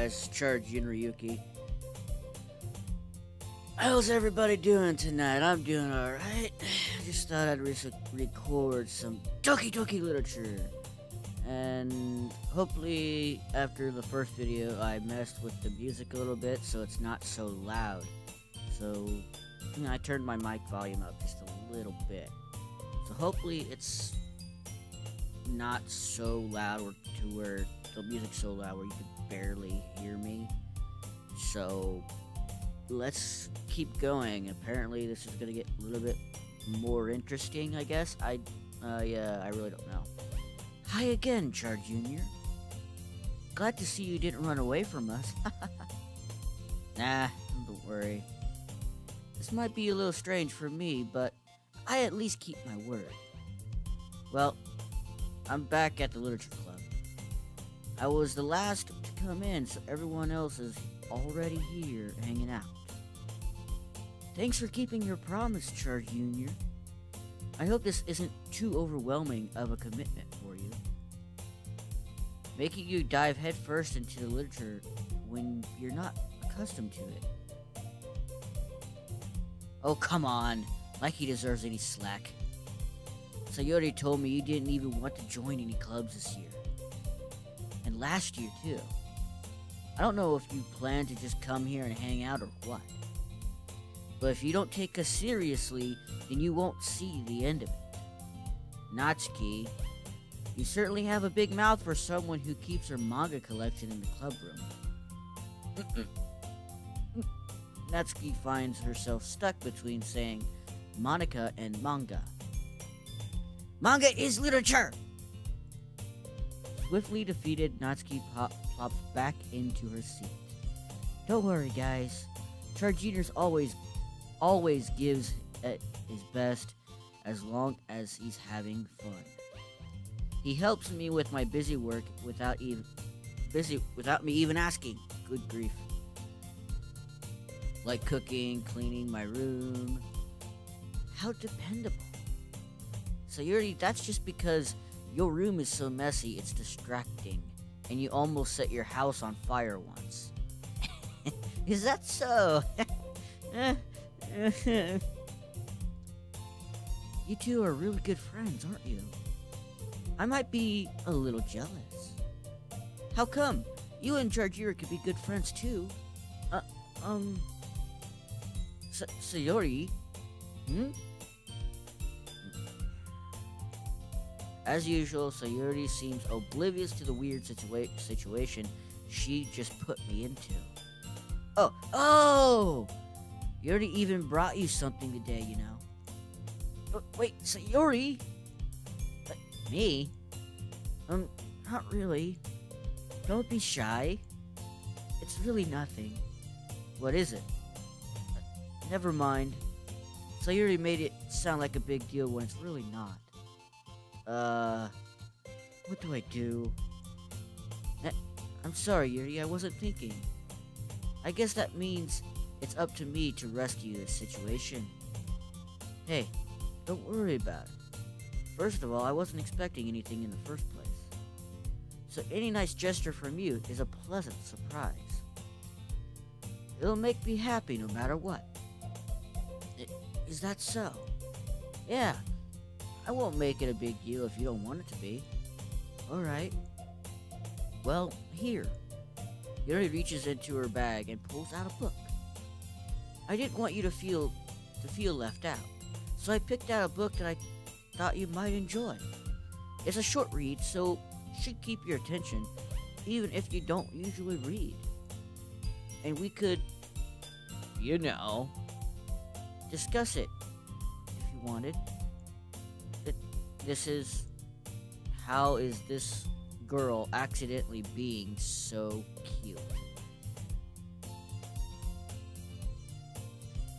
guys, Charjr Ryuki. How's everybody doing tonight? I'm doing alright. I just thought I'd record some Doki literature. And hopefully, after the first video, I messed with the music a little bit so it's not so loud. So, I turned my mic volume up just a little bit. So hopefully it's not so loud or to where the music's so loud where you can barely hear me. So let's keep going. Apparently this is gonna get a little bit more interesting, I guess. I really don't know. Hi again, Charjr Jr. Glad to see you didn't run away from us. Nah, don't worry. This might be a little strange for me, but I at least keep my word. Well, I'm back at the literature club. I was the last to come in, so everyone else is already here hanging out. Thanks for keeping your promise, Charjr Jr. I hope this isn't too overwhelming of a commitment for you. Making you dive headfirst into the literature when you're not accustomed to it. Oh, come on. Like he deserves any slack. So you already told me you didn't even want to join any clubs this year. And last year, too. I don't know if you plan to just come here and hang out or what. But if you don't take us seriously, then you won't see the end of it. Natsuki, you certainly have a big mouth for someone who keeps her manga collection in the club room. Natsuki finds herself stuck between saying Monica and manga. Manga is literature! Swiftly defeated, Natsuki plops back into her seat. Don't worry, guys. Charjr's always gives it his best as long as he's having fun. He helps me with my busy work without me even asking. Good grief. Like cooking, cleaning my room. How dependable. Sayuri, that's just because your room is so messy it's distracting, and you almost set your house on fire once. Is that so? You two are really good friends, aren't you? I might be a little jealous. How come? You and Charjr could be good friends too. Sayuri? As usual, Sayuri seems oblivious to the weird situation she just put me into. Oh! Yuri even brought you something today, you know. Wait, Sayuri? Me? Not really. Don't be shy. It's really nothing. What is it? Never mind. Sayuri made it sound like a big deal when it's really not. What do I do? I'm sorry, Yuri, I wasn't thinking. I guess that means it's up to me to rescue this situation. Hey, don't worry about it. First of all, I wasn't expecting anything in the first place. So any nice gesture from you is a pleasant surprise. It'll make me happy no matter what. Is that so? Yeah. I won't make it a big deal if you don't want it to be. Alright. Well, here. Yuri reaches into her bag and pulls out a book. I didn't want you to feel left out, so I picked out a book that I thought you might enjoy. It's a short read, so should keep your attention, even if you don't usually read. And we could, you know, discuss it if you wanted. This is, how is this girl accidentally being so cute?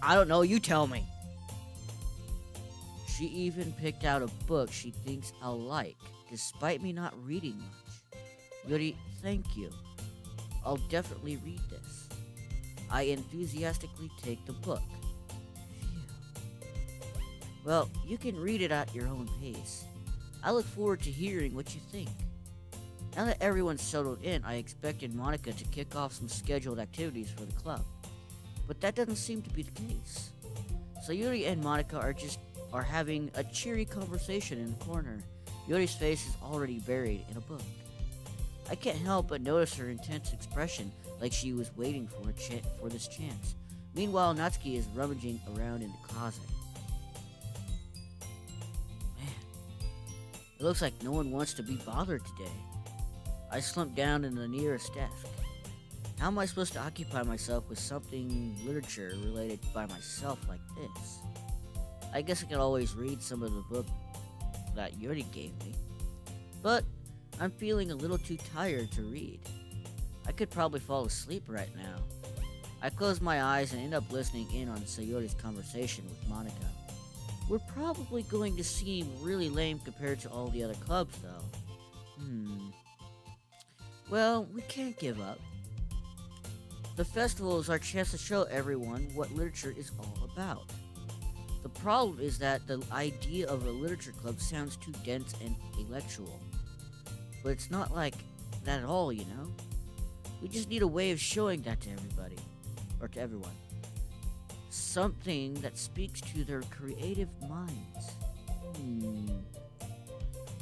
I don't know, you tell me. She even picked out a book she thinks I'll like, despite me not reading much. Yuri, thank you. I'll definitely read this. I enthusiastically take the book. Well, you can read it at your own pace. I look forward to hearing what you think. Now that everyone's settled in, I expected Monica to kick off some scheduled activities for the club. But that doesn't seem to be the case. Sayuri and Monica are having a cheery conversation in the corner. Yuri's face is already buried in a book. I can't help but notice her intense expression, like she was waiting for this chance. Meanwhile, Natsuki is rummaging around in the closet. Man, it looks like no one wants to be bothered today. I slumped down in the nearest desk. How am I supposed to occupy myself with something literature related by myself like this? I guess I could always read some of the book that Yuri gave me. But I'm feeling a little too tired to read. I could probably fall asleep right now. I close my eyes and end up listening in on Sayuri's conversation with Monica. We're probably going to seem really lame compared to all the other clubs, though. Well, we can't give up. The festival is our chance to show everyone what literature is all about. The problem is that the idea of a literature club sounds too dense and intellectual. But it's not like that at all, you know? We just need a way of showing that to everybody. Or to everyone. Something that speaks to their creative minds.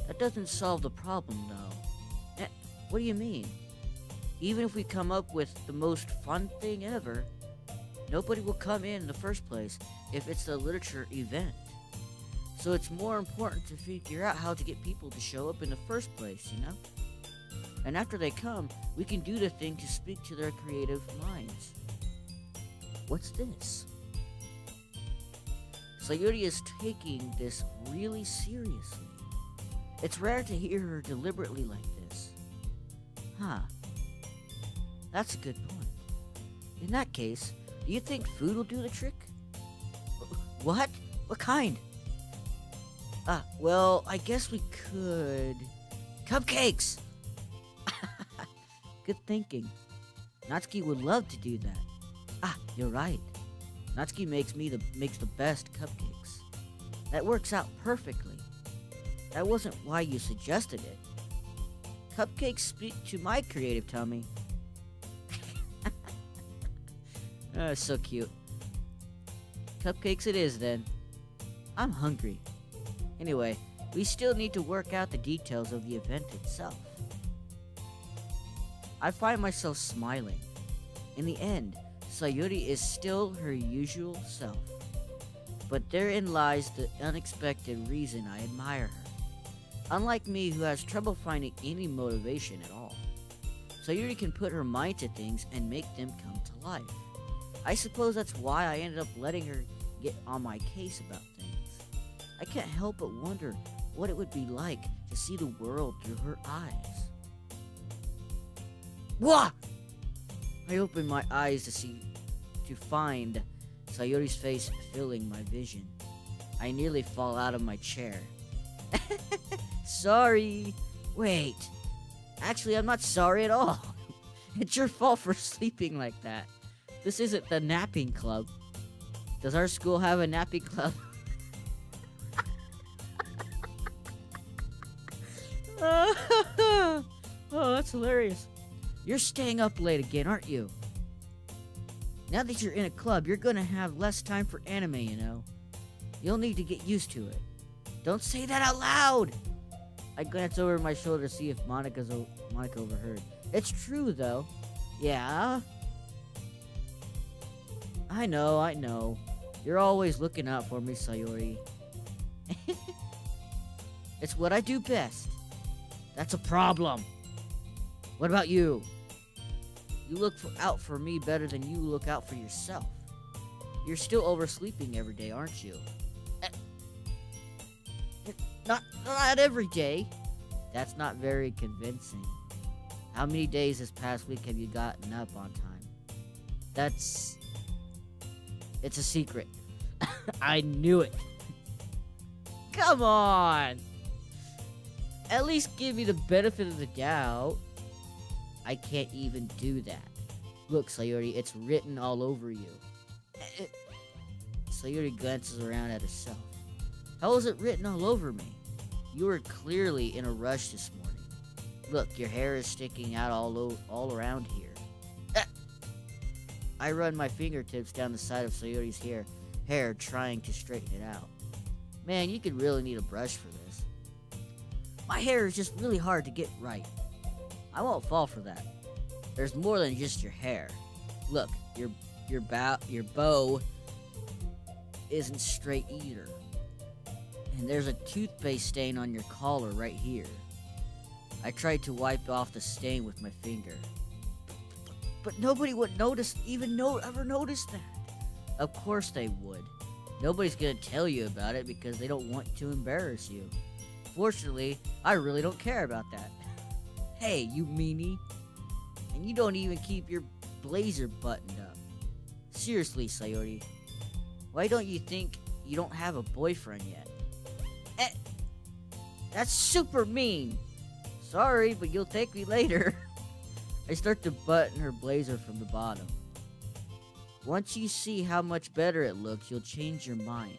That doesn't solve the problem, though. What do you mean? Even if we come up with the most fun thing ever, nobody will come in the first place if it's a literature event. So it's more important to figure out how to get people to show up in the first place, you know? And after they come, we can do the thing to speak to their creative minds. What's this? Sayuri is taking this really seriously. It's rare to hear her deliberately like this. Huh. That's a good point. In that case, do you think food will do the trick? What? What kind? Well, I guess we could... Cupcakes! Good thinking. Natsuki would love to do that. You're right. Natsuki makes the best cupcakes. That works out perfectly. That wasn't why you suggested it. Cupcakes speak to my creative tummy. So cute. Cupcakes it is, then. I'm hungry. Anyway, we still need to work out the details of the event itself. I find myself smiling. In the end, Sayuri is still her usual self. But therein lies the unexpected reason I admire her. Unlike me, who has trouble finding any motivation at all, Sayuri can put her mind to things and make them come to life. I suppose that's why I ended up letting her get on my case about things. I can't help but wonder what it would be like to see the world through her eyes. Wah! I opened my eyes to find Sayuri's face filling my vision. I nearly fall out of my chair. Sorry. Wait. Actually, I'm not sorry at all. It's your fault for sleeping like that. This isn't the napping club. Does our school have a napping club? Oh, that's hilarious. You're staying up late again, aren't you? Now that you're in a club, you're gonna have less time for anime, you know. You'll need to get used to it. Don't say that out loud! I glance over my shoulder to see if Monica overheard. It's true, though. Yeah? I know. You're always looking out for me, Sayuri. It's what I do best. That's a problem. What about you? You look out for me better than you look out for yourself. You're still oversleeping every day, aren't you? Not every day. That's not very convincing. How many days this past week have you gotten up on time? It's a secret. I knew it. Come on. At least give me the benefit of the doubt. I can't even do that. Look, Sayuri, it's written all over you. Sayuri glances around at herself. How is it written all over me? You were clearly in a rush this morning. Look, your hair is sticking out all around here. Ah! I run my fingertips down the side of Sayori's hair, trying to straighten it out. Man, you could really need a brush for this. My hair is just really hard to get right. I won't fall for that. There's more than just your hair. Look, your bow isn't straight either. And there's a toothpaste stain on your collar right here. I tried to wipe off the stain with my finger. But nobody would ever notice that. Of course they would. Nobody's gonna tell you about it because they don't want to embarrass you. Fortunately, I really don't care about that. Hey, you meanie. And you don't even keep your blazer buttoned up. Seriously, Sayori. Why don't you think you don't have a boyfriend yet? That's super mean. Sorry, but you'll take me later. I start to button her blazer from the bottom. Once you see how much better it looks, you'll change your mind.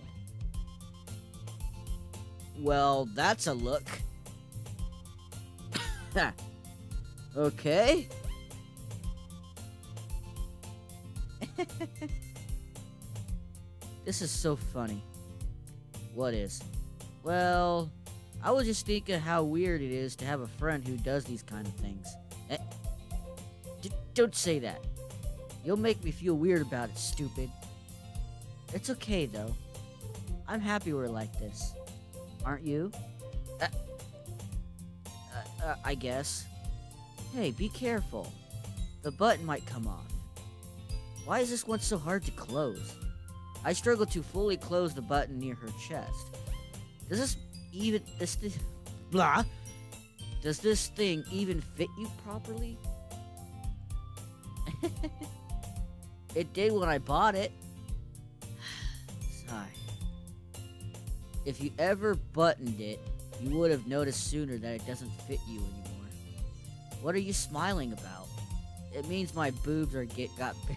Well, that's a look. Okay. This is so funny. What is? Well, I was just thinking how weird it is to have a friend who does these kind of things. Don't say that. You'll make me feel weird about it, stupid. It's okay, though. I'm happy we're like this. Aren't you? I guess. Hey, be careful. The button might come off. Why is this one so hard to close? I struggle to fully close the button near her chest. Does this thing even fit you properly? It did when I bought it. Sigh. If you ever buttoned it, you would have noticed sooner that it doesn't fit you anymore. What are you smiling about? It means my boobs got big.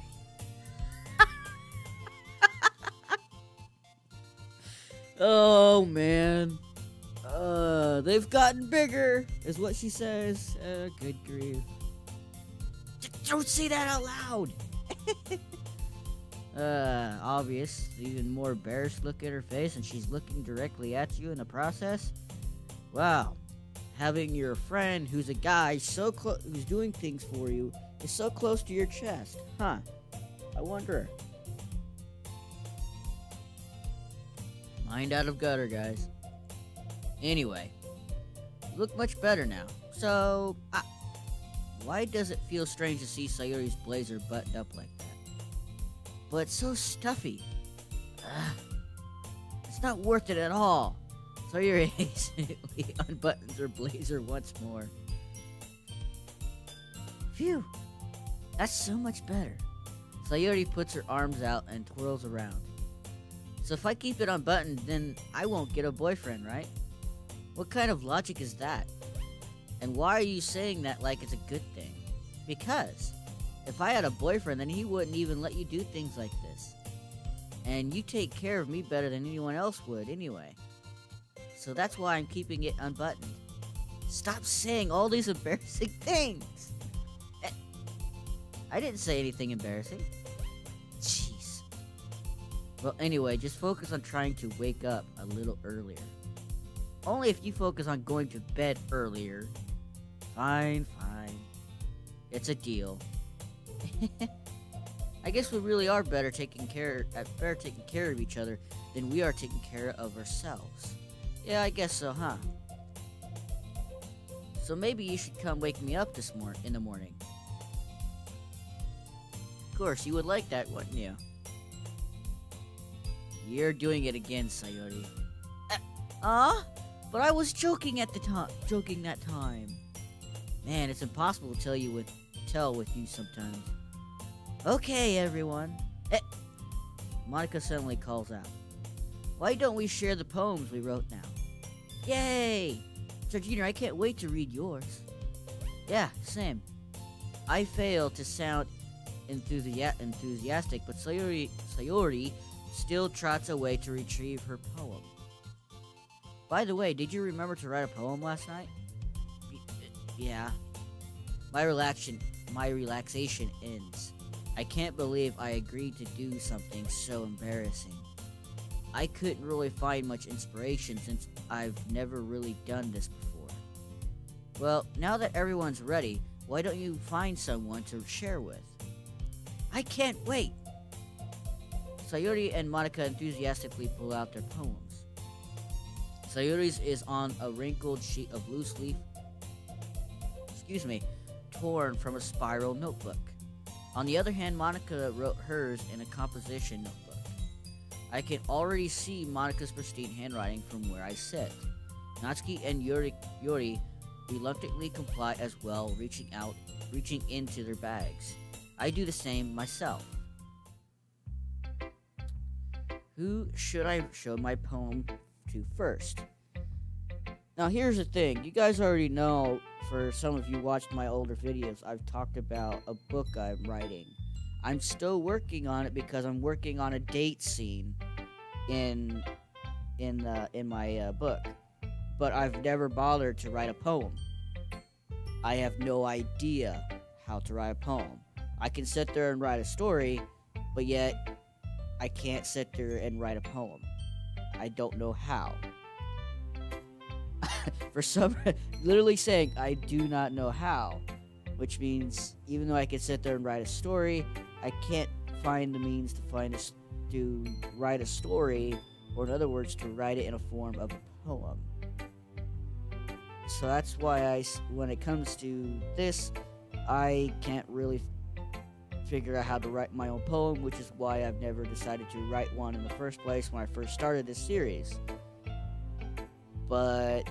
Oh, man. They've gotten bigger, is what she says. Good grief. Don't say that out loud. Obvious. Even more embarrassed look at her face, and she's looking directly at you in the process. Wow. Having your friend who's a guy who's doing things for you is so close to your chest. Huh. I wonder. Mind out of gutter, guys. Anyway, you look much better now. So, why does it feel strange to see Sayori's blazer buttoned up like that? But it's so stuffy. It's not worth it at all. Sayori hastily unbuttons her blazer once more. Phew, that's so much better. Sayori puts her arms out and twirls around. So if I keep it unbuttoned, then I won't get a boyfriend, right? What kind of logic is that? And why are you saying that like it's a good thing? Because if I had a boyfriend, then he wouldn't even let you do things like this. And you take care of me better than anyone else would anyway. So that's why I'm keeping it unbuttoned. Stop saying all these embarrassing things! I didn't say anything embarrassing. Jeez. Well, anyway, just focus on trying to wake up a little earlier. Only if you focus on going to bed earlier. Fine. It's a deal. I guess we really are better taking care of each other than we are taking care of ourselves. Yeah, I guess so, huh? So maybe you should come wake me up in the morning. Of course, you would like that, wouldn't you? You're doing it again, Sayori. But I was joking that time. Man, it's impossible to tell with you sometimes. Okay, everyone. Monica suddenly calls out. Why don't we share the poems we wrote now? Yay! Charjr, I can't wait to read yours. Yeah, same. I fail to sound enthusiastic, but Sayori still trots away to retrieve her poem. By the way, did you remember to write a poem last night? Yeah, my relaxation ends. I can't believe I agreed to do something so embarrassing. I couldn't really find much inspiration since I've never really done this before. Well, now that everyone's ready, why don't you find someone to share with? I can't wait! Sayori and Monica enthusiastically pull out their poems. Sayori's is on a wrinkled sheet of loose leaf, torn from a spiral notebook. On the other hand, Monica wrote hers in a composition notebook. I can already see Monica's pristine handwriting from where I sit. Natsuki and Yuri reluctantly comply as well, reaching into their bags. I do the same myself. Who should I show my poem to first? Now here's the thing, you guys already know, for some of you watched my older videos, I've talked about a book I'm writing. I'm still working on it because I'm working on a date scene in my book, but I've never bothered to write a poem. I have no idea how to write a poem. I can sit there and write a story, but yet I can't sit there and write a poem. I don't know how. For some, literally saying I do not know how, which means even though I can sit there and write a story, I can't find the means to write a story, or in other words, to write it in a form of a poem. So that's why when it comes to this, I can't really figure out how to write my own poem, which is why I've never decided to write one in the first place when I first started this series. But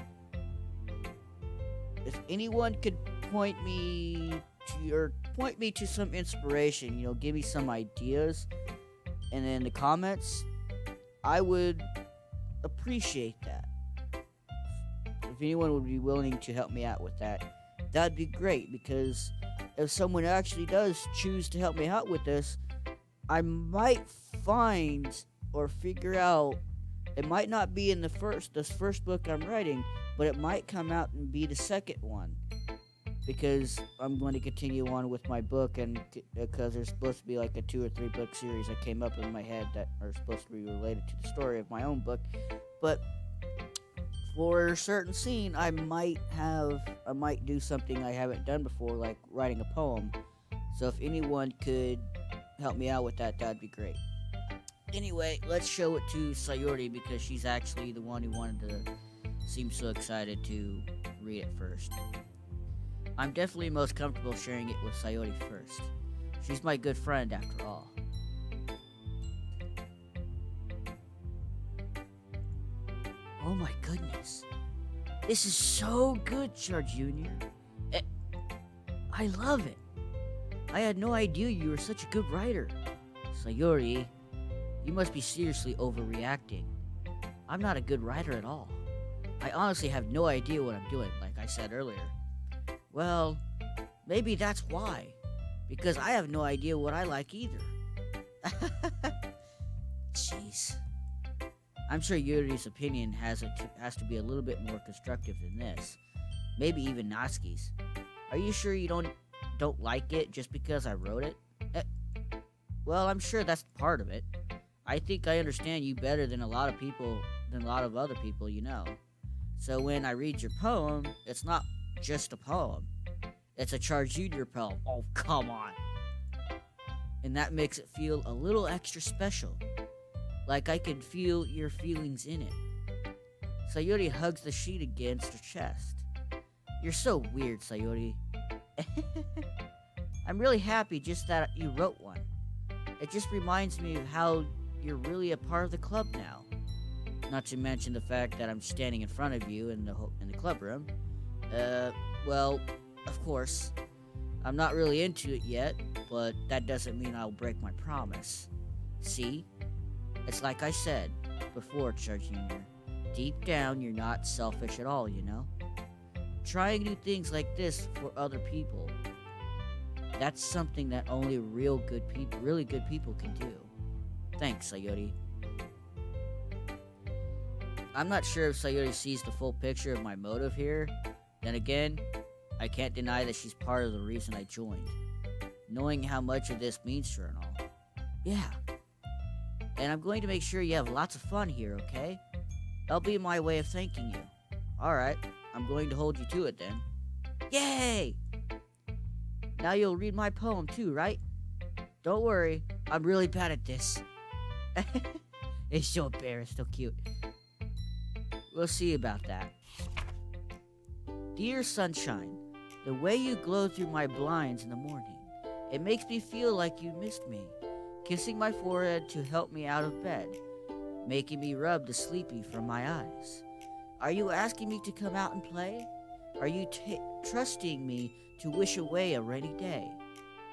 if anyone could point me to some inspiration, give me some ideas, and in the comments, I would appreciate that. If anyone would be willing to help me out with that, that'd be great, because if someone actually does choose to help me out with this, I might find or figure out, it might not be in this first book I'm writing, but it might come out and be the second one, because I'm going to continue on with my book, and because there's supposed to be like a 2 or 3 book series that came up in my head that are supposed to be related to the story of my own book. But for a certain scene, I might do something I haven't done before, like writing a poem. So if anyone could help me out with that, that'd be great. Anyway, let's show it to Sayori, because she's actually the one who seemed so excited to read it first. I'm definitely most comfortable sharing it with Sayori first. She's my good friend after all. Oh my goodness. This is so good, Charjr Jr. I love it. I had no idea you were such a good writer. Sayori, you must be seriously overreacting. I'm not a good writer at all. I honestly have no idea what I'm doing, like I said earlier. Well, maybe that's why. Because I have no idea what I like either. Jeez. I'm sure Yuri's opinion has to be a little bit more constructive than this. Maybe even Natsuki's. Are you sure you don't like it just because I wrote it? Well, I'm sure that's part of it. I think I understand you better than a lot of other people you know. So when I read your poem, it's not just a poem. It's a Charjr Jr. poem. Oh, come on. And that makes it feel a little extra special. Like I could feel your feelings in it. Sayori hugs the sheet against her chest. You're so weird, Sayori. I'm really happy just that you wrote one. It just reminds me of how you're really a part of the club now. Not to mention the fact that I'm standing in front of you in the club room. Well, of course, I'm not really into it yet, but that doesn't mean I'll break my promise. See? It's like I said before, Charjr Jr. Deep down, you're not selfish at all, you know? Trying new things like this for other people, that's something that only really good people can do. Thanks, Sayori. I'm not sure if Sayori sees the full picture of my motive here. Then again, I can't deny that she's part of the reason I joined. Knowing how much of this means to her and all. Yeah. And I'm going to make sure you have lots of fun here, okay? That'll be my way of thanking you. Alright, I'm going to hold you to it then. Yay! Now you'll read my poem too, right? Don't worry, I'm really bad at this. It's so embarrassed, so cute. We'll see about that. Dear sunshine, the way you glow through my blinds in the morning, it makes me feel like you missed me, kissing my forehead to help me out of bed, making me rub the sleepy from my eyes. Are you asking me to come out and play? Are you trusting me to wish away a rainy day?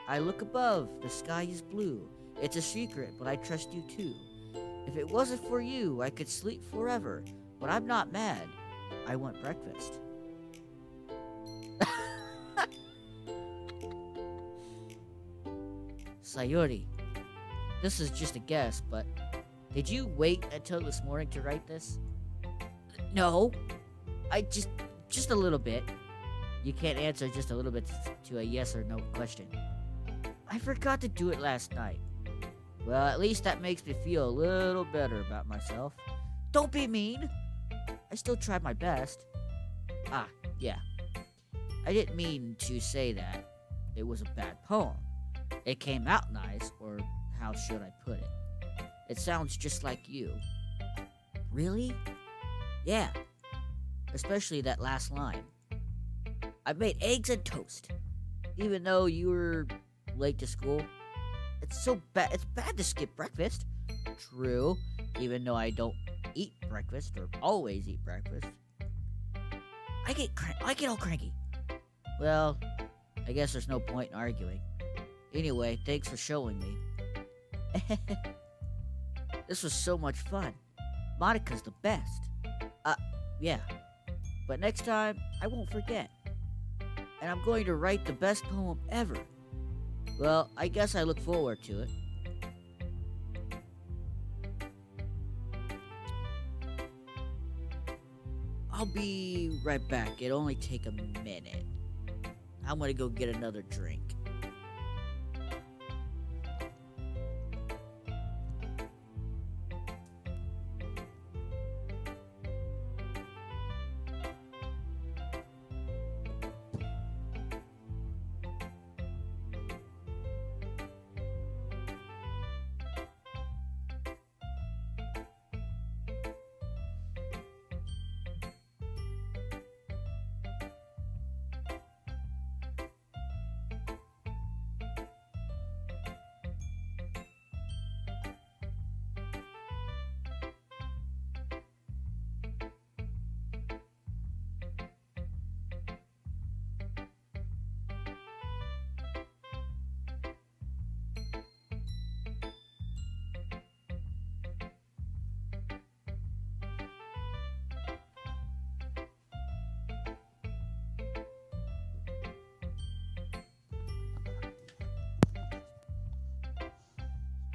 I look above, the sky is blue. It's a secret, but I trust you too. If it wasn't for you, I could sleep forever, but I'm not mad. I want breakfast. Sayori, this is just a guess, but did you wait until this morning to write this? No, I just a little bit. You can't answer just a little bit to a yes or no question. I forgot to do it last night. Well, at least that makes me feel a little better about myself. Don't be mean. I still tried my best. Ah, yeah. I didn't mean to say that it was a bad poem. It came out nice, or how should I put it? It sounds just like you. Really? Yeah. Especially that last line. I made eggs and toast. Even though you were late to school. It's so bad. It's bad to skip breakfast. True. Even though I don't eat breakfast or always eat breakfast. I get all cranky. Well, I guess there's no point in arguing. Anyway, thanks for showing me. This was so much fun. Monika's the best. Yeah. But next time, I won't forget. And I'm going to write the best poem ever. Well, I guess I look forward to it. I'll be right back. It'll only take a minute. I'm gonna go get another drink.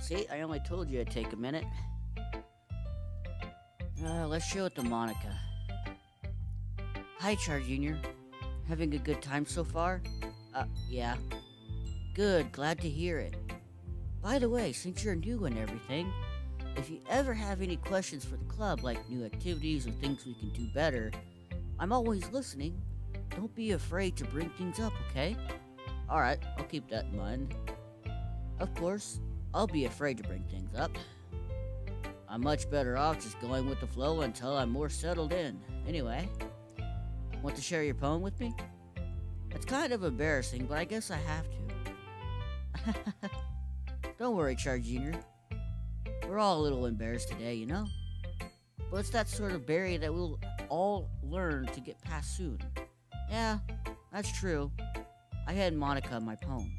See, I only told you it'd take a minute. Let's show it to Monika. Hi, Charjr. Having a good time so far? Yeah. Good, glad to hear it. By the way, since you're new and everything, if you ever have any questions for the club, like new activities or things we can do better, I'm always listening. Don't be afraid to bring things up, okay? Alright, I'll keep that in mind. Of course, I'll be afraid to bring things up. I'm much better off just going with the flow until I'm more settled in. Anyway, want to share your poem with me? It's kind of embarrassing, but I guess I have to. Don't worry, Charjr. We're all a little embarrassed today, you know? But it's that sort of barrier that we'll all learn to get past soon. Yeah, that's true. I had Monika in my poem.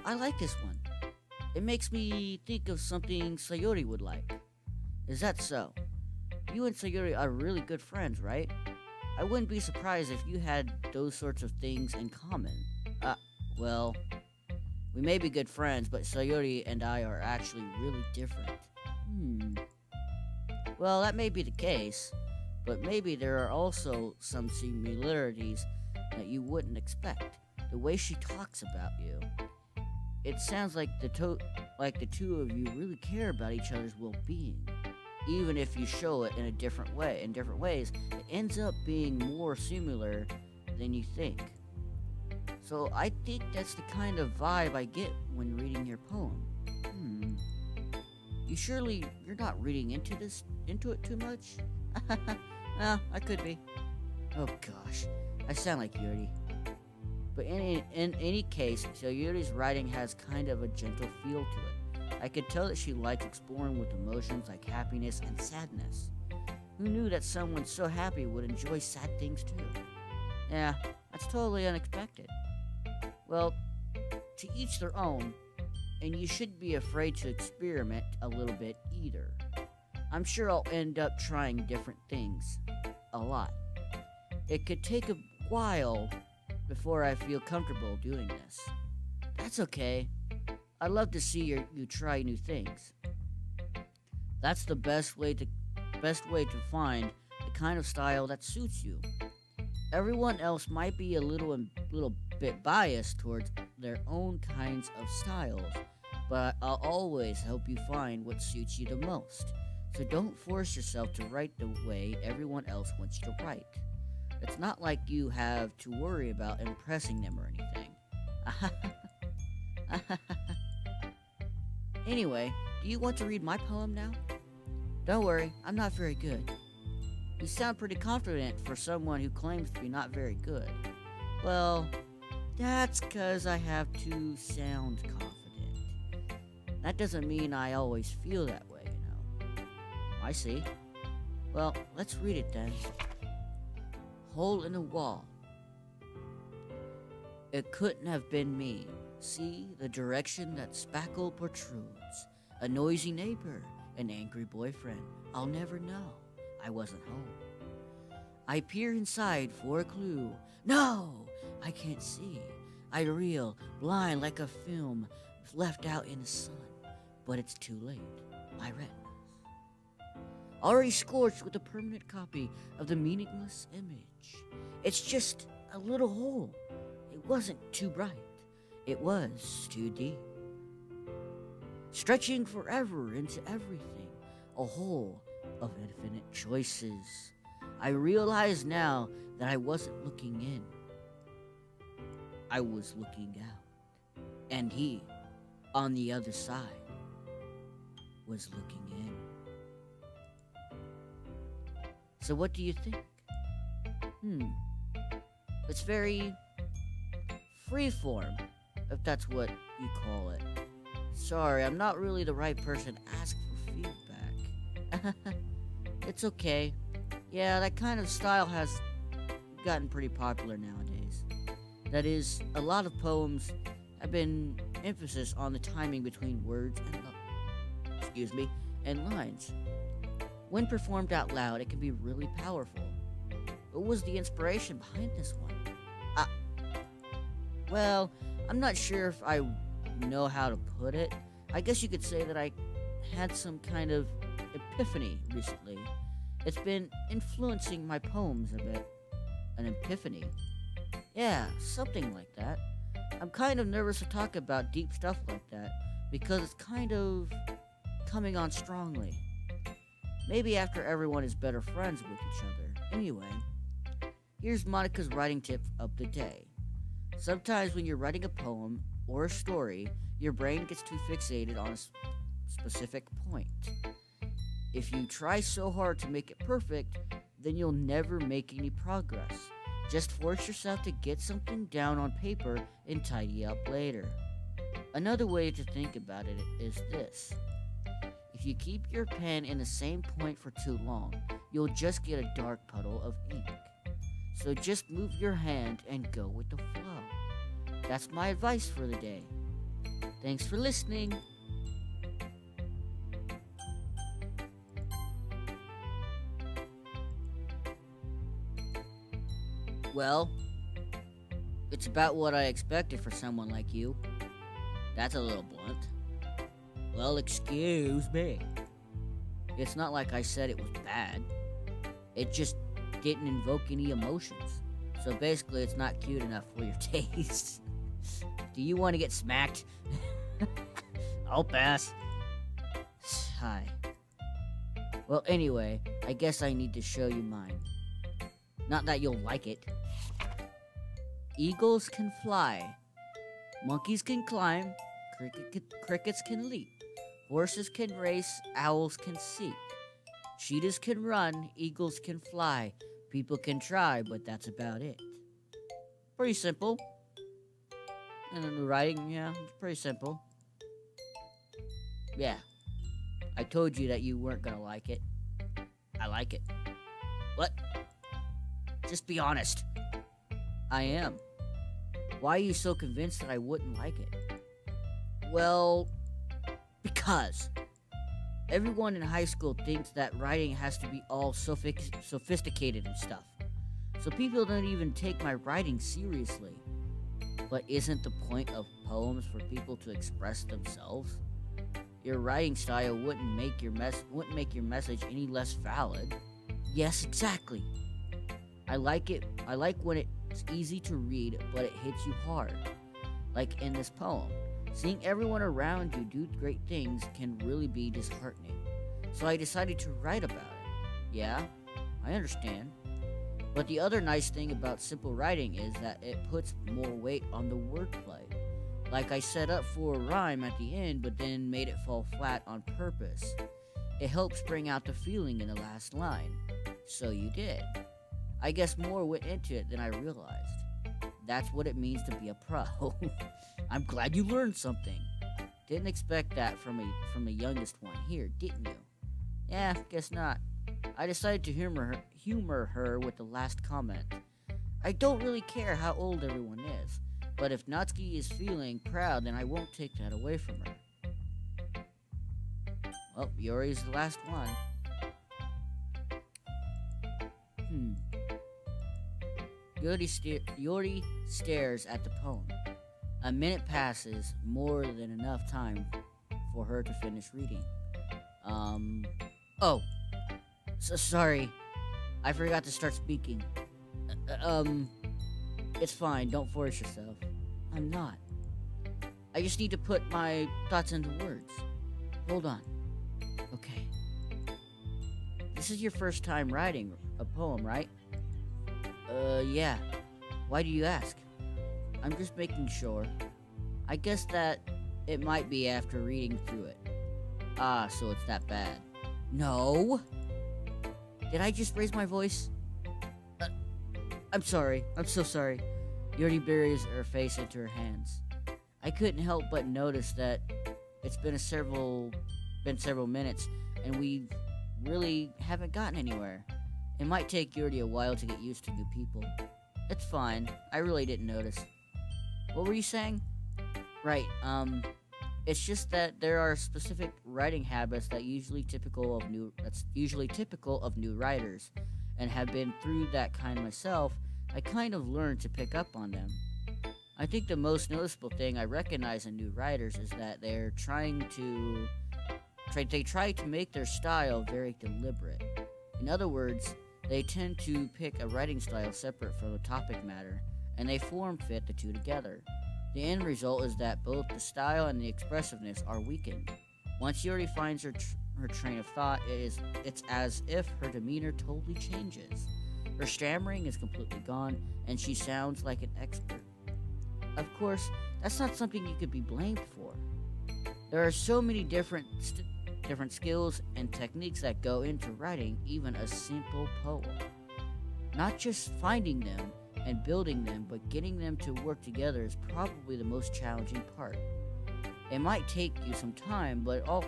I like this one. It makes me think of something Sayori would like. Is that so? You and Sayori are really good friends, right? I wouldn't be surprised if you had those sorts of things in common. Well, we may be good friends, but Sayori and I are actually really different. Well, that may be the case, but maybe there are also some similarities that you wouldn't expect. The way she talks about you, it sounds like the two of you really care about each other's well-being. Even if you show it in a different way, in different ways, it ends up being more similar than you think. So I think that's the kind of vibe I get when reading your poem. You're not reading into it too much? Well, I could be. Oh gosh, I sound like Yuri. But in any case, so Yuri's writing has kind of a gentle feel to it. I could tell that she likes exploring with emotions like happiness and sadness. Who knew that someone so happy would enjoy sad things too? Yeah, that's totally unexpected. Well, to each their own, and you shouldn't be afraid to experiment a little bit either. I'm sure I'll end up trying different things a lot. It could take a while before I feel comfortable doing this. That's okay. I love to see you try new things. That's the best way to find the kind of style that suits you. Everyone else might be a little bit biased towards their own kinds of styles, but I'll always help you find what suits you the most. So don't force yourself to write the way everyone else wants you to write. It's not like you have to worry about impressing them or anything. Anyway, do you want to read my poem now? Don't worry, I'm not very good. You sound pretty confident for someone who claims to be not very good. Well, that's 'cause I have to sound confident. That doesn't mean I always feel that way, you know. I see. Well, let's read it then. Hole in a wall. It couldn't have been me. See the direction that spackle protrudes. A noisy neighbor, an angry boyfriend. I'll never know. I wasn't home. I peer inside for a clue. No, I can't see. I reel, blind like a film left out in the sun. But it's too late. My retinas. Already scorched with a permanent copy of the meaningless image. It's just a little hole. It wasn't too bright. It was too deep. Stretching forever into everything. A hole of infinite choices. I realize now that I wasn't looking in. I was looking out. And he, on the other side, was looking in. So what do you think? It's very freeform, if that's what you call it. Sorry, I'm not really the right person to ask for feedback. It's okay. Yeah, that kind of style has gotten pretty popular nowadays. That is, a lot of poems have been emphasis on the timing between words and lines. When performed out loud, it can be really powerful. What was the inspiration behind this one? Well, I'm not sure if I know how to put it. I guess you could say that I had some kind of epiphany recently. It's been influencing my poems a bit. An epiphany? Yeah, something like that. I'm kind of nervous to talk about deep stuff like that because it's kind of coming on strongly. Maybe after everyone is better friends with each other. Anyway, here's Monica's writing tip of the day. Sometimes when you're writing a poem or a story, your brain gets too fixated on a specific point. If you try so hard to make it perfect, then you'll never make any progress. Just force yourself to get something down on paper and tidy up later. Another way to think about it is this. If you keep your pen in the same point for too long, you'll just get a dark puddle of ink. So just move your hand and go with the flow. That's my advice for the day. Thanks for listening. Well, it's about what I expected for someone like you. That's a little blunt. Well, excuse me. It's not like I said it was bad. It just didn't invoke any emotions. So basically, it's not cute enough for your taste. Do you want to get smacked? I'll pass. Hi. Well, anyway, I guess I need to show you mine. Not that you'll like it. Eagles can fly. Monkeys can climb. Crickets can leap. Horses can race. Owls can seek. Cheetahs can run. Eagles can fly. People can try, but that's about it. Pretty simple. And then the writing, yeah, it's pretty simple. Yeah. I told you that you weren't gonna like it. I like it. What? Just be honest. I am. Why are you so convinced that I wouldn't like it? Well, because everyone in high school thinks that writing has to be all sophisticated and stuff. So people don't even take my writing seriously. But isn't the point of poems for people to express themselves? Your writing style wouldn't make your message any less valid. Yes, exactly. I like it. I like when it's easy to read, but it hits you hard. Like in this poem. Seeing everyone around you do great things can really be disheartening. So I decided to write about it. Yeah, I understand. But the other nice thing about simple writing is that it puts more weight on the wordplay. Like I set up for a rhyme at the end, but then made it fall flat on purpose. It helps bring out the feeling in the last line. So you did. I guess more went into it than I realized. That's what it means to be a pro. I'm glad you learned something. Didn't expect that from the youngest one here, didn't you? Yeah, guess not. I decided to humor her with the last comment. I don't really care how old everyone is, but if Natsuki is feeling proud, then I won't take that away from her. Well, Yori's the last one. Yori stares at the poem. A minute passes, more than enough time for her to finish reading. Oh. Sorry. I forgot to start speaking. It's fine, don't force yourself. I'm not. I just need to put my thoughts into words. Hold on. Okay. This is your first time writing a poem, right? Yeah. Why do you ask? I'm just making sure. I guess that it might be after reading through it. Ah, so it's that bad. No! Did I just raise my voice? I'm sorry. I'm so sorry. Yuri buries her face into her hands. I couldn't help but notice that it's been several minutes, and we really haven't gotten anywhere. It might take Yuri a while to get used to new people. It's fine. I really didn't notice. What were you saying? Right, it's just that there are specific writing habits that's usually typical of new writers, and have been through that kind myself. I kind of learned to pick up on them. I think the most noticeable thing I recognize in new writers is that they're try to make their style very deliberate. In other words, they tend to pick a writing style separate from the topic matter, and they form fit the two together. The end result is that both the style and the expressiveness are weakened. Once Yuri finds her train of thought, it's as if her demeanor totally changes. Her stammering is completely gone, and she sounds like an expert. Of course, that's not something you could be blamed for. There are so many different skills and techniques that go into writing even a simple poem. Not just finding them and building them, but getting them to work together is probably the most challenging part. It might take you some time, but it all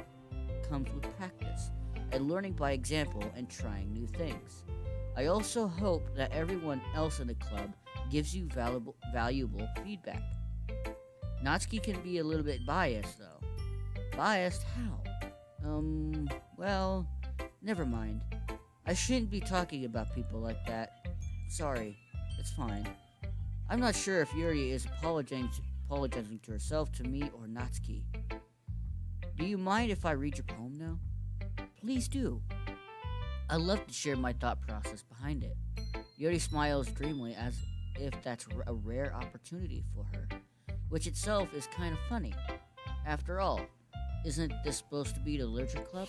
comes with practice and learning by example and trying new things. I also hope that everyone else in the club gives you valuable feedback. Natsuki can be a little bit biased, though. Biased? How? Well, never mind. I shouldn't be talking about people like that. Sorry. It's fine. I'm not sure if Yuri is apologizing to herself, to me, or Natsuki. Do you mind if I read your poem now? Please do. I love to share my thought process behind it. Yuri smiles dreamily as if that's a rare opportunity for her, which itself is kind of funny. After all, isn't this supposed to be the literature club?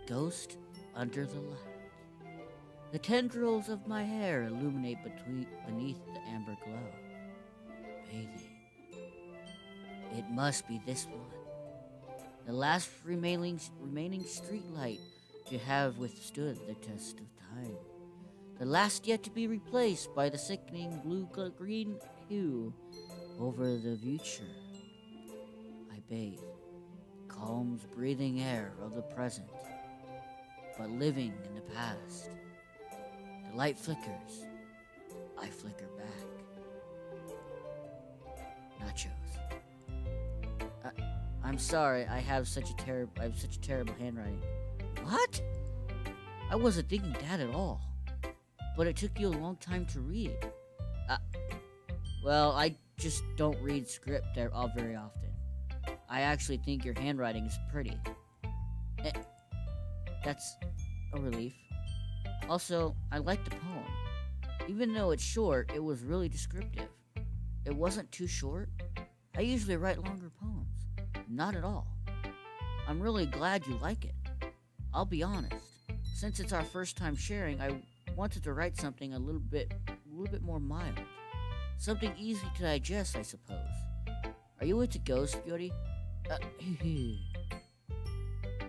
Ghost under the light. The tendrils of my hair illuminate beneath the amber glow. Bathing. It must be this one. The last remaining street light to have withstood the test of time. The last yet to be replaced by the sickening blue-green hue over the future. I bathe, calms breathing air of the present, but living in the past. The light flickers. I flicker back. Nachos. I'm sorry, I have such a terrible handwriting. What? I wasn't thinking that at all. But it took you a long time to read. Well, I just don't read script there all very often. I actually think your handwriting is pretty. That's a relief. Also, I like the poem. Even though it's short, it was really descriptive. It wasn't too short. I usually write longer poems. Not at all. I'm really glad you like it. I'll be honest. Since it's our first time sharing, I wanted to write something a little bit more mild. Something easy to digest, I suppose. Are you into ghosts, Yuri?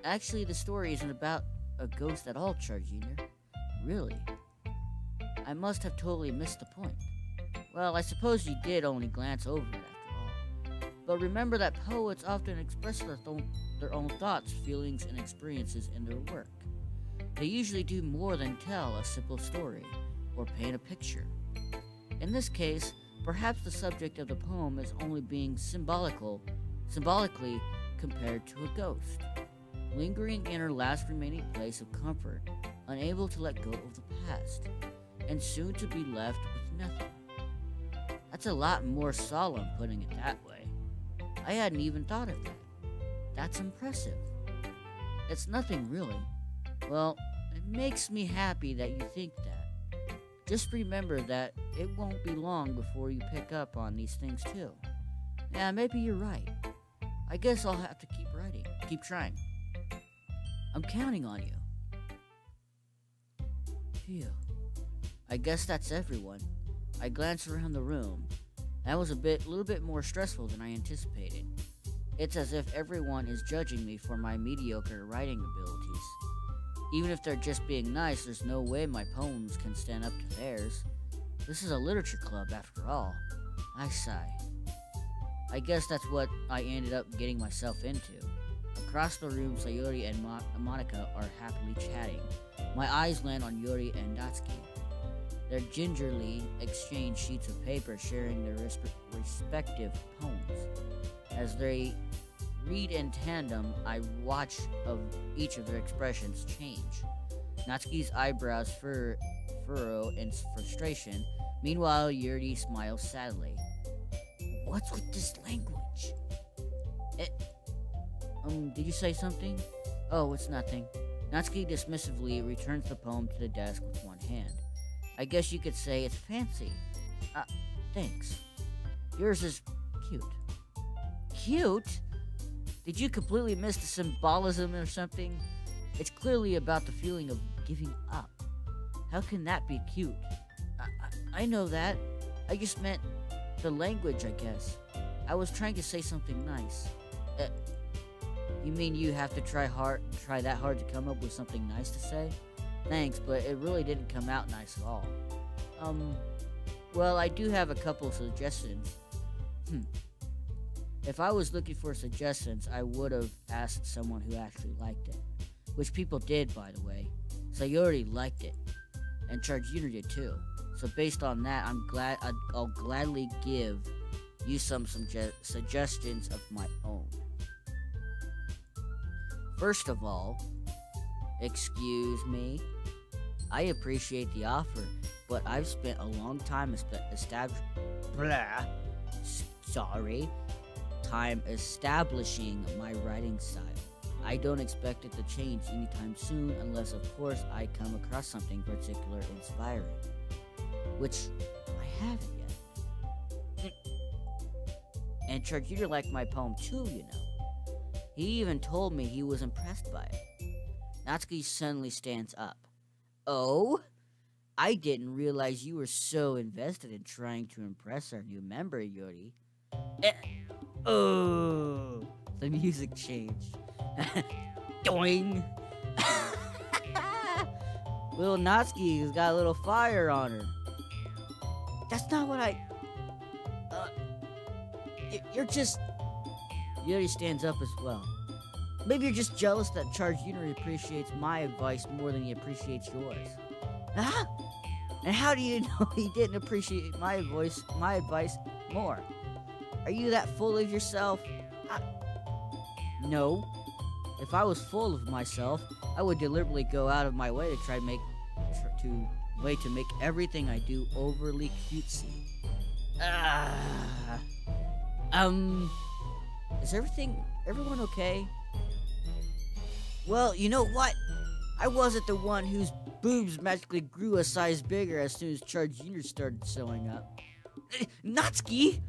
Actually, the story isn't about a ghost at all, Charjr Jr. Really? I must have totally missed the point. Well, I suppose you did only glance over it after all. But remember that poets often express their own thoughts, feelings, and experiences in their work. They usually do more than tell a simple story or paint a picture. In this case, perhaps the subject of the poem is only being symbolically compared to a ghost, lingering in her last remaining place of comfort, unable to let go of the past, and soon to be left with nothing. That's a lot more solemn putting it that way. I hadn't even thought of that. That's impressive. It's nothing really. Well, it makes me happy that you think that. Just remember that it won't be long before you pick up on these things too. Yeah, maybe you're right. I guess I'll have to keep writing. Keep trying. I'm counting on you. Phew. I guess that's everyone. I glanced around the room. That was a little bit more stressful than I anticipated. It's as if everyone is judging me for my mediocre writing abilities. Even if they're just being nice, there's no way my poems can stand up to theirs. This is a literature club, after all. I sigh. I guess that's what I ended up getting myself into. Across the room, Sayori and Monica are happily chatting. My eyes land on Yuri and Natsuki. They gingerly exchange sheets of paper, sharing their respective poems. As they read in tandem, I watch each of their expressions change. Natsuki's eyebrows furrow in frustration. Meanwhile, Yuri smiles sadly. What's with this language? Did you say something? Oh, it's nothing. Natsuki dismissively returns the poem to the desk with one hand. I guess you could say it's fancy. Thanks. Yours is cute. Cute? Did you completely miss the symbolism or something? It's clearly about the feeling of giving up. How can that be cute? I know that. I just meant the language, I guess. I was trying to say something nice. You mean you have to try that hard to come up with something nice to say? Thanks, but it really didn't come out nice at all. Well, I do have a couple suggestions. If I was looking for suggestions, I would have asked someone who actually liked it. Which people did, by the way. Sayori liked it. And Charjr Jr. did too. So based on that, I'll gladly give you some suggestions of my own. First of all, excuse me. I appreciate the offer, but I've spent a long time establishing my writing style. I don't expect it to change anytime soon unless, of course, I come across something particular inspiring. Which I haven't yet. And Charjr liked my poem too, you know. He even told me he was impressed by it. Natsuki suddenly stands up. Oh? I didn't realize you were so invested in trying to impress our new member, Yori. Oh, the music changed. Doing. Little Natsuki's got a little fire on her. That's not what I... you're just... Yuri stands up as well. Maybe you're just jealous that Charjr appreciates my advice more than he appreciates yours. Huh? And how do you know he didn't appreciate my advice more? Are you that full of yourself? No. If I was full of myself, I would deliberately go out of my way to try to make everything I do overly cutesy. Is everyone okay? Well, you know what? I wasn't the one whose boobs magically grew a size bigger as soon as Charjr started showing up. Natsuki!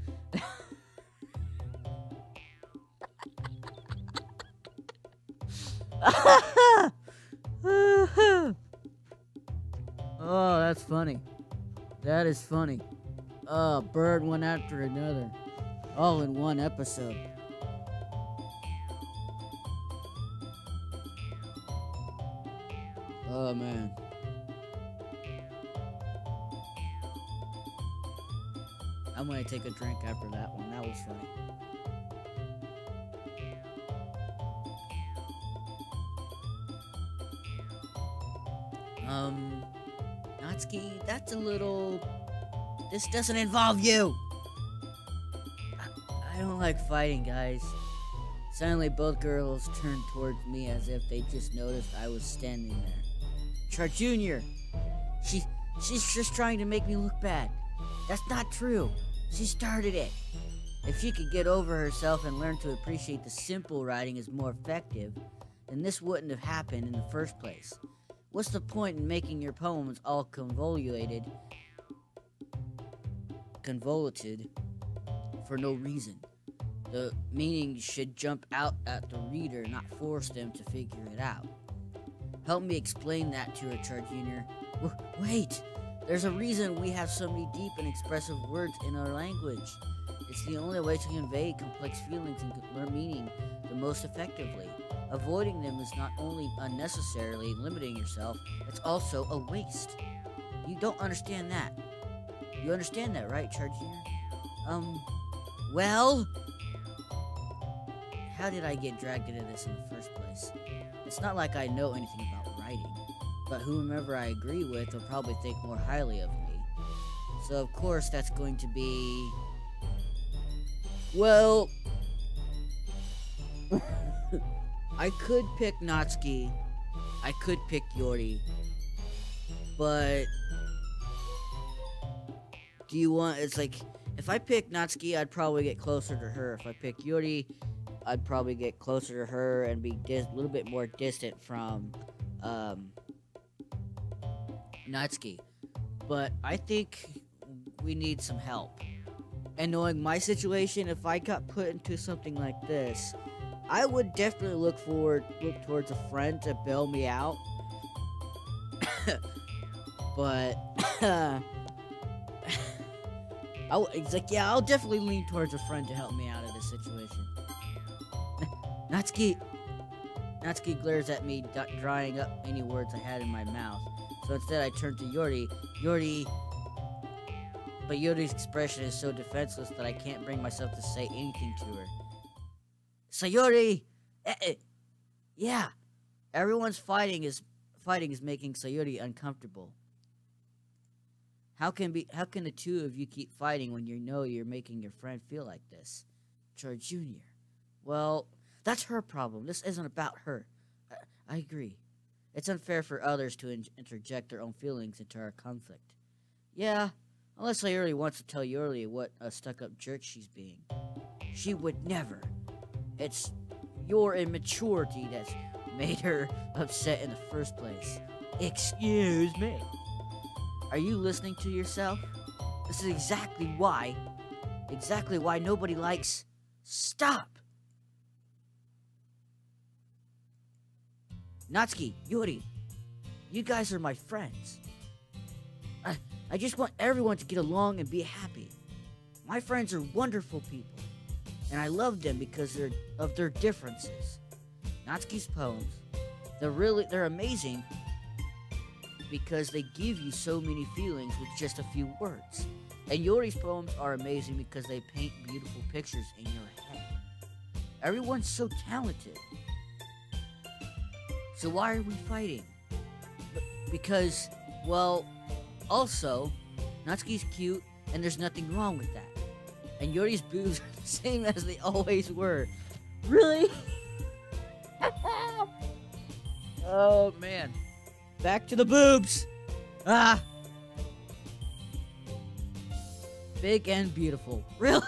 Oh, that's funny. That is funny. Oh, bird one after another. All in one episode. Oh, man. I'm gonna take a drink after that one. That was funny. Natsuki, that's a little... This doesn't involve you! I don't like fighting, guys. Suddenly, both girls turned towards me as if they just noticed I was standing there. Charjr! She's just trying to make me look bad. That's not true. She started it. If she could get over herself and learn to appreciate the simple writing is more effective, then this wouldn't have happened in the first place. What's the point in making your poems all convoluted for no reason? The meaning should jump out at the reader, not force them to figure it out. Help me explain that to her, Charjr. Wait! There's a reason we have so many deep and expressive words in our language. It's the only way to convey complex feelings and learn meaning the most effectively. Avoiding them is not only unnecessarily limiting yourself, it's also a waste. You don't understand that. You understand that, right, Charjr? Well? How did I get dragged into this in the first place? It's not like I know anything about writing, but whomever I agree with will probably think more highly of me. So of course that's going to be... Well... I could pick Natsuki, I could pick Yori, but... Do you want... It's like, if I pick Natsuki, I'd probably get closer to her. If I pick Yori, I'd probably get closer to her and be a little bit more distant from, Natsuki. But I think we need some help. And knowing my situation, if I got put into something like this, I would definitely look towards a friend to bail me out. But I'll definitely lean towards a friend to help me out of this situation. Natsuki glares at me, drying up any words I had in my mouth. So instead I turn to Yori. But Yori's expression is so defenseless that I can't bring myself to say anything to her. Sayori! Yeah. Everyone's fighting is making Sayori uncomfortable. How can the two of you keep fighting when you know you're making your friend feel like this? Charjr. Well, that's her problem. This isn't about her. I agree. It's unfair for others to interject their own feelings into our conflict. Yeah, unless Sayori wants to tell Yori what a stuck-up jerk she's being. She would never. your immaturity that's made her upset in the first place. Excuse me. Are you listening to yourself? This is exactly why nobody likes... Stop! Natsuki, Yuri, you guys are my friends. I just want everyone to get along and be happy. My friends are wonderful people, and I love them because of their differences. Natsuki's poems, they're amazing because they give you so many feelings with just a few words. And Yuri's poems are amazing because they paint beautiful pictures in your head. Everyone's so talented. So why are we fighting? Because, well, also, Natsuki's cute, and there's nothing wrong with that. And Yuri's boobs are the same as they always were. Really? Oh, man. Back to the boobs! Ah! Big and beautiful. Really?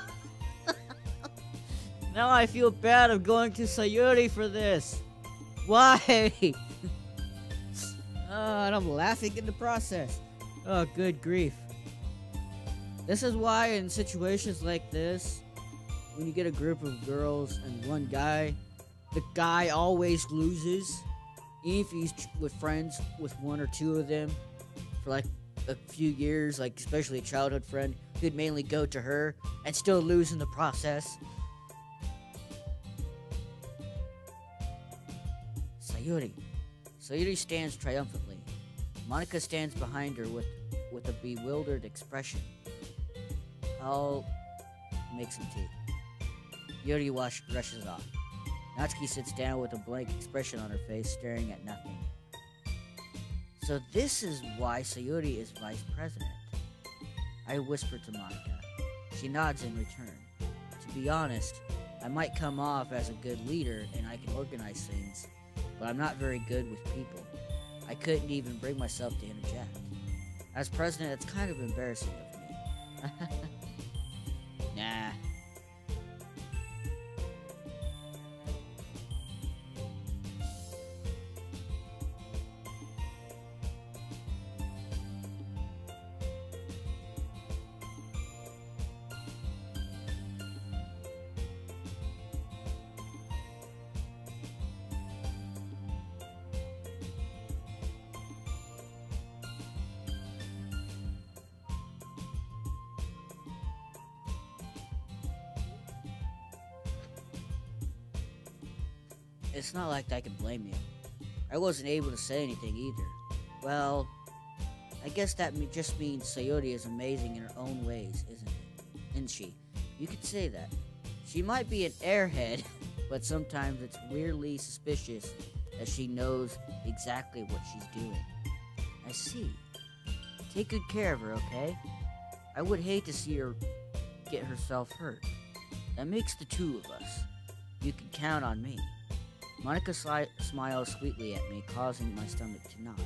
Now I feel bad of going to Sayuri for this. Why? And I'm laughing in the process. Oh, good grief. This is why in situations like this, when you get a group of girls and one guy, the guy always loses. Even if he's with friends with one or two of them for like a few years, like especially a childhood friend, who'd mainly go to her and still lose in the process. Sayuri stands triumphantly. Monica stands behind her with a bewildered expression. I'll make some tea. Yuri rushes off. Natsuki sits down with a blank expression on her face, staring at nothing. So this is why Sayuri is vice president. I whisper to Monica. She nods in return. To be honest, I might come off as a good leader and I can organize things, but I'm not very good with people. I couldn't even bring myself to interject. As president, it's kind of embarrassing of me. Nah. It's not like I can blame you. I wasn't able to say anything either. Well, I guess that just means Sayuri is amazing in her own ways, isn't she? You could say that. She might be an airhead, but sometimes it's weirdly suspicious that she knows exactly what she's doing. I see. Take good care of her, okay? I would hate to see her get herself hurt. That makes the two of us. You can count on me. Monica smiles sweetly at me, causing my stomach to knot.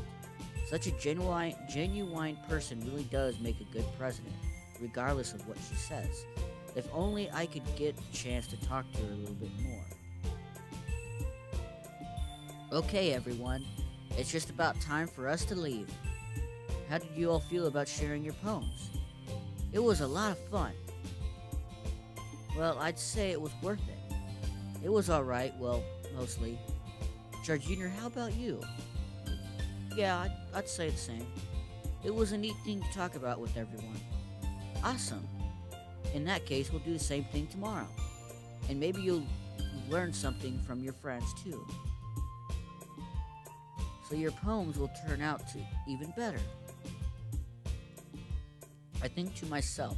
Such a genuine person really does make a good president, regardless of what she says. If only I could get a chance to talk to her a little bit more. Okay, everyone. It's just about time for us to leave. How did you all feel about sharing your poems? It was a lot of fun. Well, I'd say it was worth it. It was alright, well, mostly. Charjr Jr., how about you? Yeah, I'd say the same. It was a neat thing to talk about with everyone. Awesome. In that case, we'll do the same thing tomorrow. And maybe you'll learn something from your friends too. So your poems will turn out to even better. I think to myself,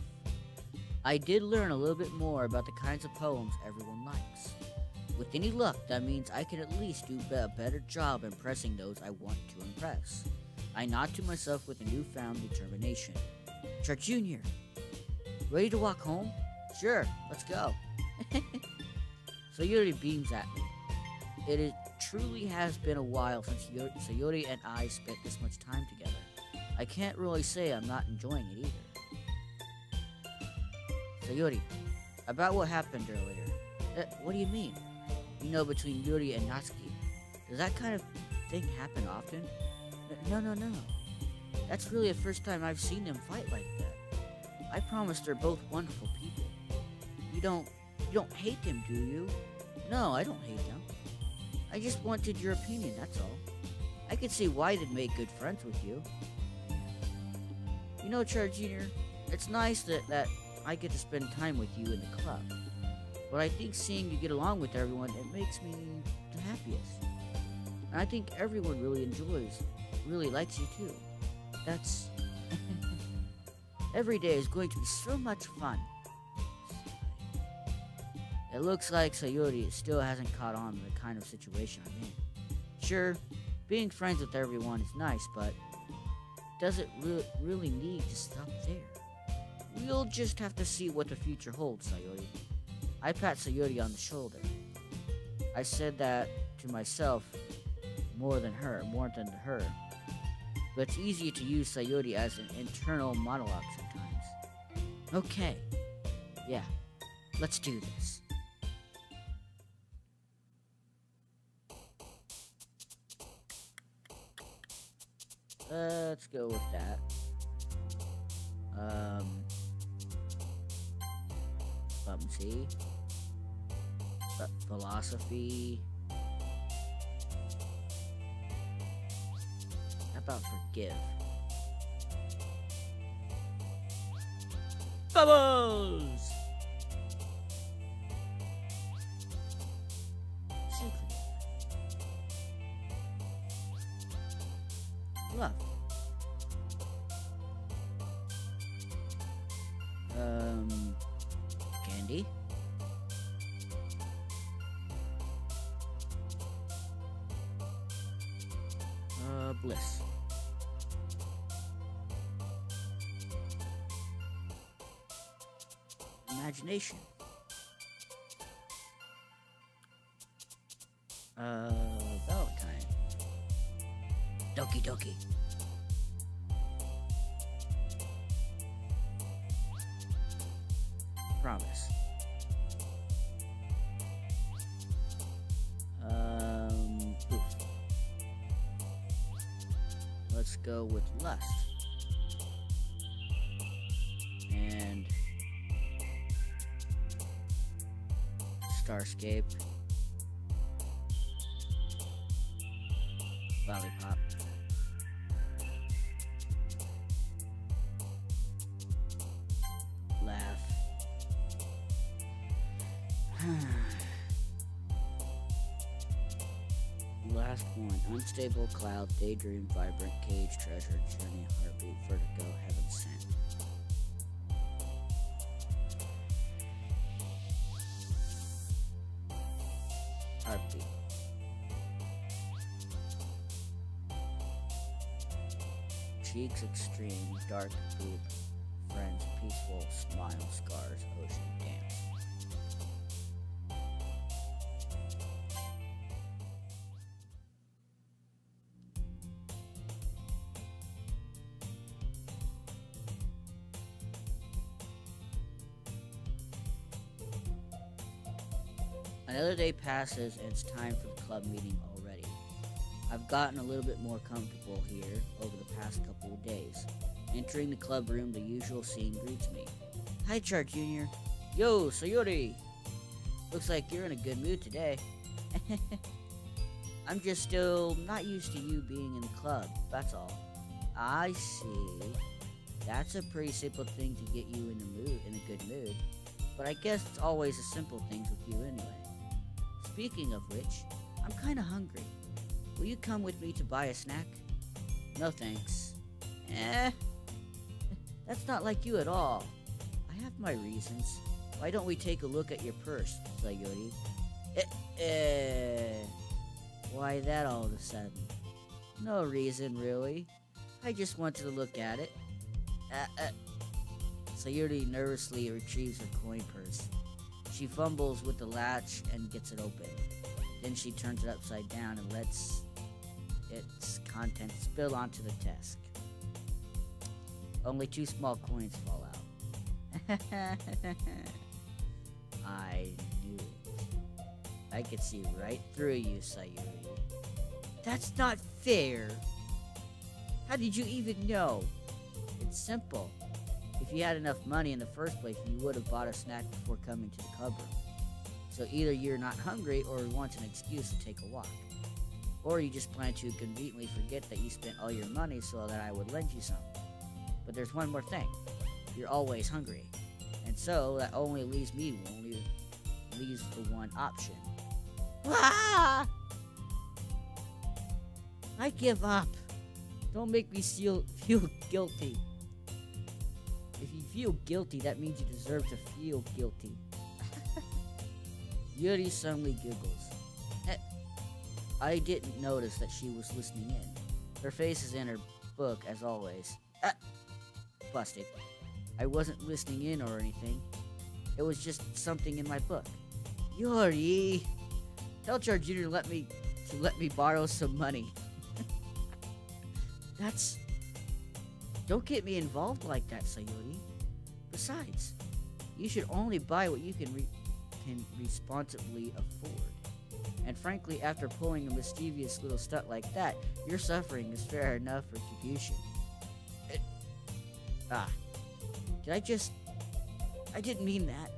I did learn a little bit more about the kinds of poems everyone likes. With any luck, that means I can at least do a better job impressing those I want to impress. I nod to myself with a newfound determination. Charjr Jr., ready to walk home? Sure, let's go. Sayuri beams at me. It truly has been a while since Sayuri and I spent this much time together. I can't really say I'm not enjoying it either. Sayuri, about what happened earlier. What do you mean? You know, between Yuri and Natsuki. Does that kind of thing happen often? No. That's really the first time I've seen them fight like that. I promise they're both wonderful people. You don't hate them, do you? No, I don't hate them. I just wanted your opinion, that's all. I could see why they'd make good friends with you. You know, Charjr Jr., it's nice that I get to spend time with you in the club. But I think seeing you get along with everyone, it makes me the happiest. And I think everyone really likes you too. That's... Every day is going to be so much fun. It looks like Sayori still hasn't caught on to the kind of situation I'm in. Sure, being friends with everyone is nice, but does it really need to stop there? We'll just have to see what the future holds, Sayori. I pat Sayori on the shoulder. I said that to myself more than her. But it's easier to use Sayori as an internal monologue sometimes. Okay. Yeah. Let's do this. Let's go with that. Bumsy. Philosophy. How about forgive? Bubbles! Love. Candy. Bliss. Imagination. Valentine. Doki. Promise. Oof. Let's go with lust. And Starscape. Lollipop. Laugh. Last one. Unstable cloud, daydream, vibrant, cage, treasure, journey, heartbeat, vertigo, heaven sent. Heartbeat. Cheeks extreme, dark poop, friends peaceful, smile, scars, ocean, dance. Another day passes and it's time for the club meeting already. I've gotten a little bit more comfortable here over the past couple of days. Entering the club room, the usual scene greets me. Hi, Charjr Jr. Yo, Sayori! Looks like you're in a good mood today. I'm just still not used to you being in the club, that's all. I see. That's a pretty simple thing to get you in a good mood. But I guess it's always the simple things with you anyway. Speaking of which, I'm kinda hungry. Will you come with me to buy a snack? No thanks. That's not like you at all. I have my reasons. Why don't we take a look at your purse, Sayori? Why that all of a sudden? No reason, really. I just wanted to look at it. Sayori nervously retrieves her coin purse. She fumbles with the latch and gets it open. Then she turns it upside down and lets its contents spill onto the desk. Only 2 small coins fall out. I knew it. I could see right through you, Sayuri. That's not fair. How did you even know? It's simple. If you had enough money in the first place, you would have bought a snack before coming to the clubroom. So either you're not hungry or want an excuse to take a walk. Or you just plan to conveniently forget that you spent all your money so that I would lend you some. But there's one more thing. You're always hungry. And so that only leaves the one option. Ah! I give up. Don't make me feel guilty. If you feel guilty, that means you deserve to feel guilty. Yuri suddenly giggles. I didn't notice that she was listening in. Her face is in her book, as always. Busted. I wasn't listening in or anything. It was just something in my book. Yuri! Tell Charjr to let me borrow some money. Don't get me involved like that, Sayuri. Besides, you should only buy what you can responsibly afford. And frankly, after pulling a mischievous little stunt like that, your suffering is fair enough retribution. I didn't mean that.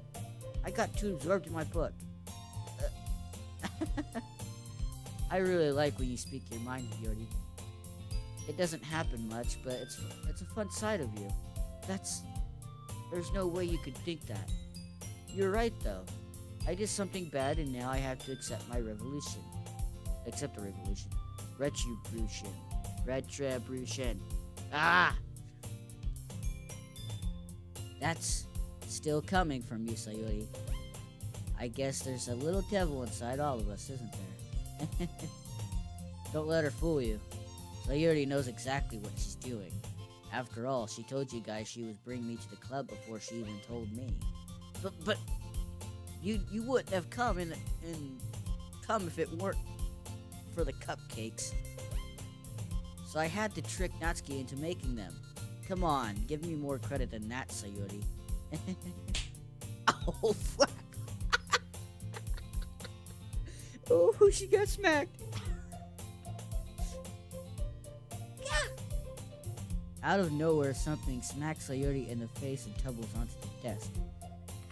I got too absorbed in my book. I really like when you speak your mind, Yuri. It doesn't happen much, but it's a fun side of you. There's no way you could think that. You're right, though. I did something bad, and now I have to accept my revolution. Accept the revolution. Retribution. Retribution. Ah! That's still coming from you, Sayuri. I guess there's a little devil inside all of us, isn't there? Don't let her fool you. Sayuri knows exactly what she's doing. After all, she told you guys she was bringing me to the club before she even told me. But you wouldn't have come if it weren't for the cupcakes. So I had to trick Natsuki into making them. Come on, give me more credit than that, Sayuri. Oh, fuck. Oh, she got smacked. Out of nowhere, something smacks Sayuri in the face and tumbles onto the desk.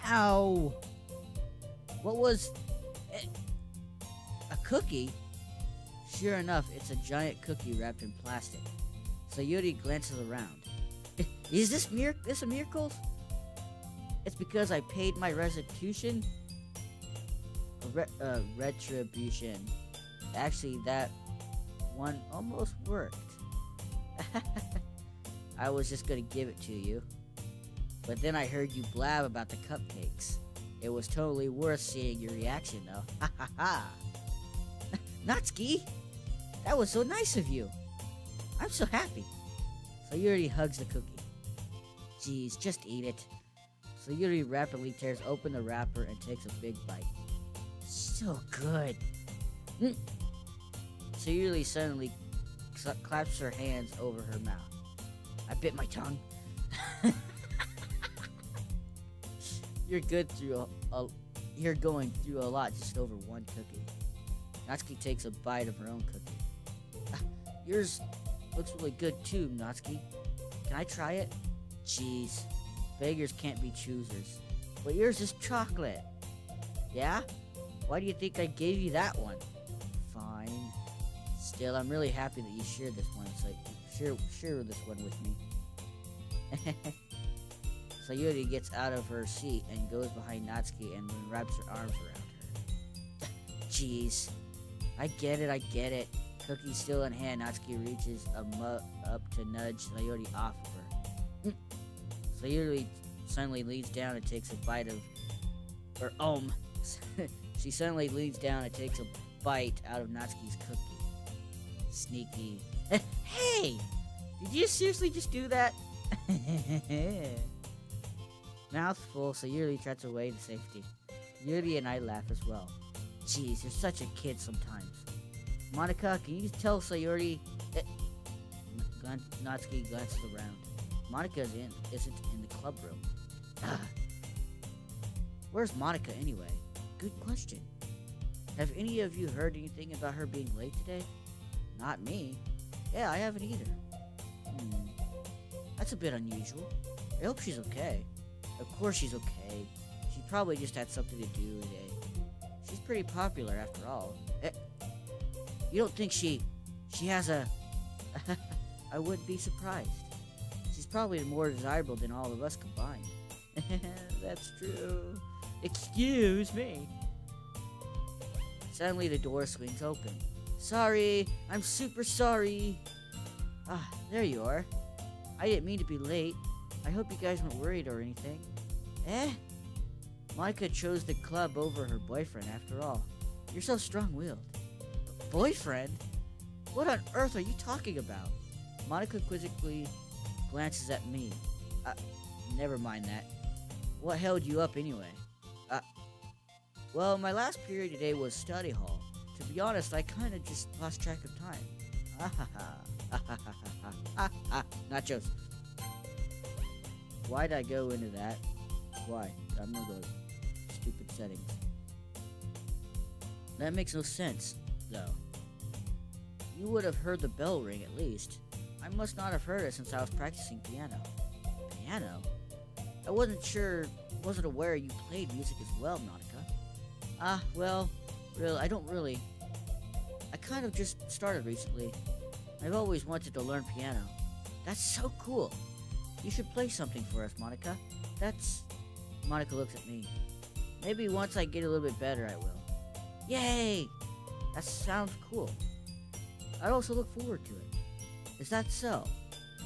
Ow! What was it? A cookie? Sure enough, it's a giant cookie wrapped in plastic. Sayuri glances around. Is this a miracle? It's because I paid my restitution? Retribution. Actually, that one almost worked. I was just gonna give it to you. But then I heard you blab about the cupcakes. It was totally worth seeing your reaction, though. Ha ha ha! Natsuki! That was so nice of you! I'm so happy! Sayuri hugs the cookie. Jeez, just eat it. Sayuri rapidly tears open the wrapper and takes a big bite. So good! Sayuri suddenly claps her hands over her mouth. I bit my tongue. You're going through a lot just over one cookie. Natsuki takes a bite of her own cookie. Yours looks really good too, Natsuki. Can I try it? Jeez, beggars can't be choosers. But yours is chocolate. Yeah? Why do you think I gave you that one? Fine. Still, I'm really happy that you shared this one, so share this one with me. Sayuri gets out of her seat and goes behind Natsuki and then wraps her arms around her. Jeez. I get it. Cookie still in hand, Natsuki reaches up to nudge Sayuri off of her. Sayuri suddenly leans down and takes a bite of... She suddenly leans down and takes a bite out of Natsuki's cookie. Sneaky. Hey! Did you seriously just do that? Mouth full, Sayuri trots away to safety. Yuri and I laugh as well. Jeez, you're such a kid sometimes. Monica, can you tell Sayuri... Natsuki glances around. Monica isn't in the club room. Where's Monica anyway? Good question. Have any of you heard anything about her being late today? Not me. Yeah, I haven't either. That's a bit unusual. I hope she's okay. Of course she's okay. She probably just had something to do today. She's pretty popular after all. You don't think she has a... I wouldn't be surprised. She's probably more desirable than all of us combined. That's true. Excuse me. Suddenly the door swings open. Sorry, I'm super sorry. Ah, there you are. I didn't mean to be late. I hope you guys weren't worried or anything. Monica chose the club over her boyfriend after all. You're so strong-willed. Boyfriend? What on earth are you talking about? Monica quizzically glances at me. Never mind that. What held you up anyway? Well, my last period today was study hall. To be honest, I kinda just lost track of time. Nachos. Why'd I go into that? Why? I'm gonna go stupid settings. That makes no sense, though. You would have heard the bell ring at least. I must not have heard it since I was practicing piano. Piano? I wasn't aware you played music as well, Monica. Well, really, I don't really. I kind of just started recently. I've always wanted to learn piano. That's so cool. You should play something for us, Monica. Monica looks at me. Maybe once I get a little bit better, I will. Yay! That sounds cool. I also look forward to it. Is that so?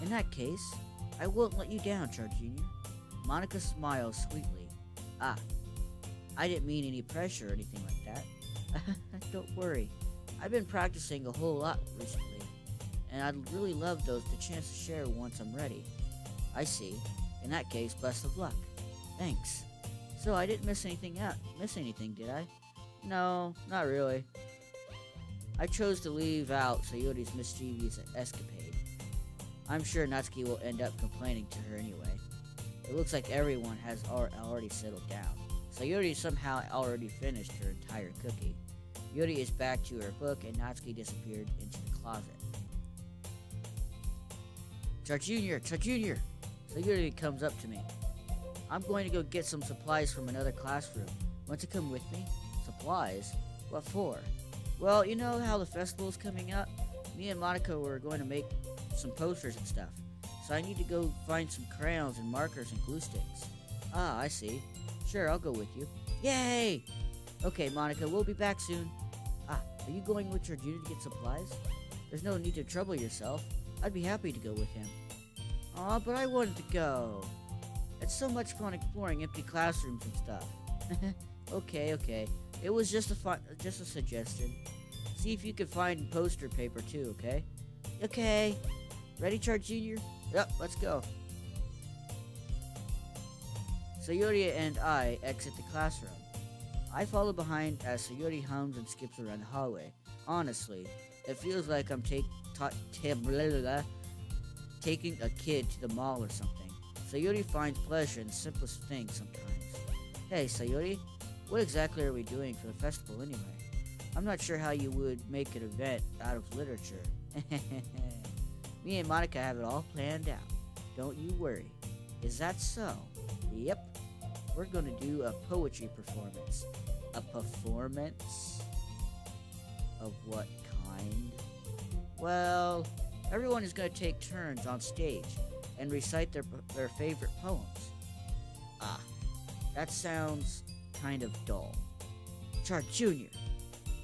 In that case, I won't let you down, Charjr Jr. Monica smiles sweetly. I didn't mean any pressure or anything like that. Don't worry. I've been practicing a whole lot recently, and I'd really love the chance to share once I'm ready. I see. In that case, best of luck. Thanks. So I didn't miss anything, did I? No, not really. I chose to leave out Sayori's mischievous escapade. I'm sure Natsuki will end up complaining to her anyway. It looks like everyone has already settled down. Sayori somehow already finished her entire cookie. Yuri is back to her book, and Natsuki disappeared into the closet. Charjr Jr. Sayori comes up to me. I'm going to go get some supplies from another classroom. Want to come with me? Supplies? What for? Well, you know how the festival's coming up? Me and Monica were going to make some posters and stuff. So I need to go find some crayons and markers and glue sticks. I see. Sure, I'll go with you. Yay! Okay, Monica, we'll be back soon. Are you going with Charjr Jr. to get supplies? There's no need to trouble yourself. I'd be happy to go with him. But I wanted to go. It's so much fun exploring empty classrooms and stuff. Okay. It was just a suggestion. See if you can find poster paper too, okay? Okay. Ready, Charjr Jr.? Yep, let's go. Sayori and I exit the classroom. I follow behind as Sayori hums and skips around the hallway. Honestly, it feels like I'm taking a kid to the mall or something. Sayori finds pleasure in the simplest things sometimes. Hey, Sayori, what exactly are we doing for the festival anyway? I'm not sure how you would make an event out of literature. Me and Monica have it all planned out. Don't you worry. Is that so? Yep. We're gonna do a poetry performance. A performance? Of what kind? Well, everyone is gonna take turns on stage and recite their favorite poems. That sounds kind of dull. Charjr Jr.,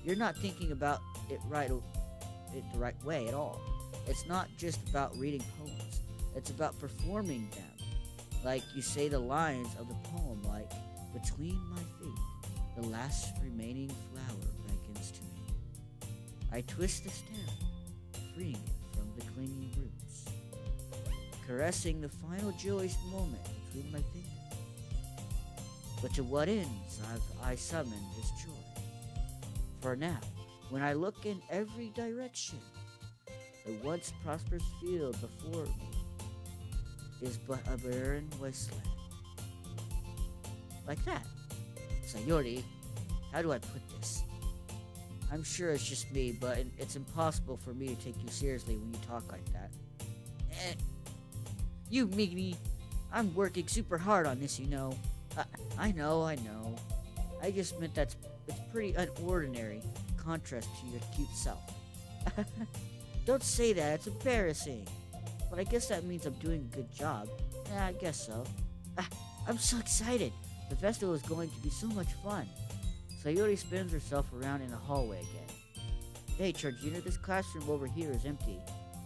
you're not thinking about it the right way at all. It's not just about reading poems. It's about performing them. Like you say the lines of the poem, like, between my feet, the last remaining flower beckons to me. I twist the stem, freeing it from the clinging roots, caressing the final joyous moment between my fingers. But to what ends have I summoned this joy? For now, when I look in every direction, the once prosperous field before me is but a barren wasteland. Like that. Sayori, how do I put this? I'm sure it's just me, but it's impossible for me to take you seriously when you talk like that. Eh, you meanie. I'm working super hard on this, you know. I know. I just meant it's pretty unordinary contrast to your cute self. Don't say that, it's embarrassing. But I guess that means I'm doing a good job. Yeah, I guess so. I'm so excited. The festival is going to be so much fun. Sayori spins herself around in the hallway again. Hey, Charjr, this classroom over here is empty.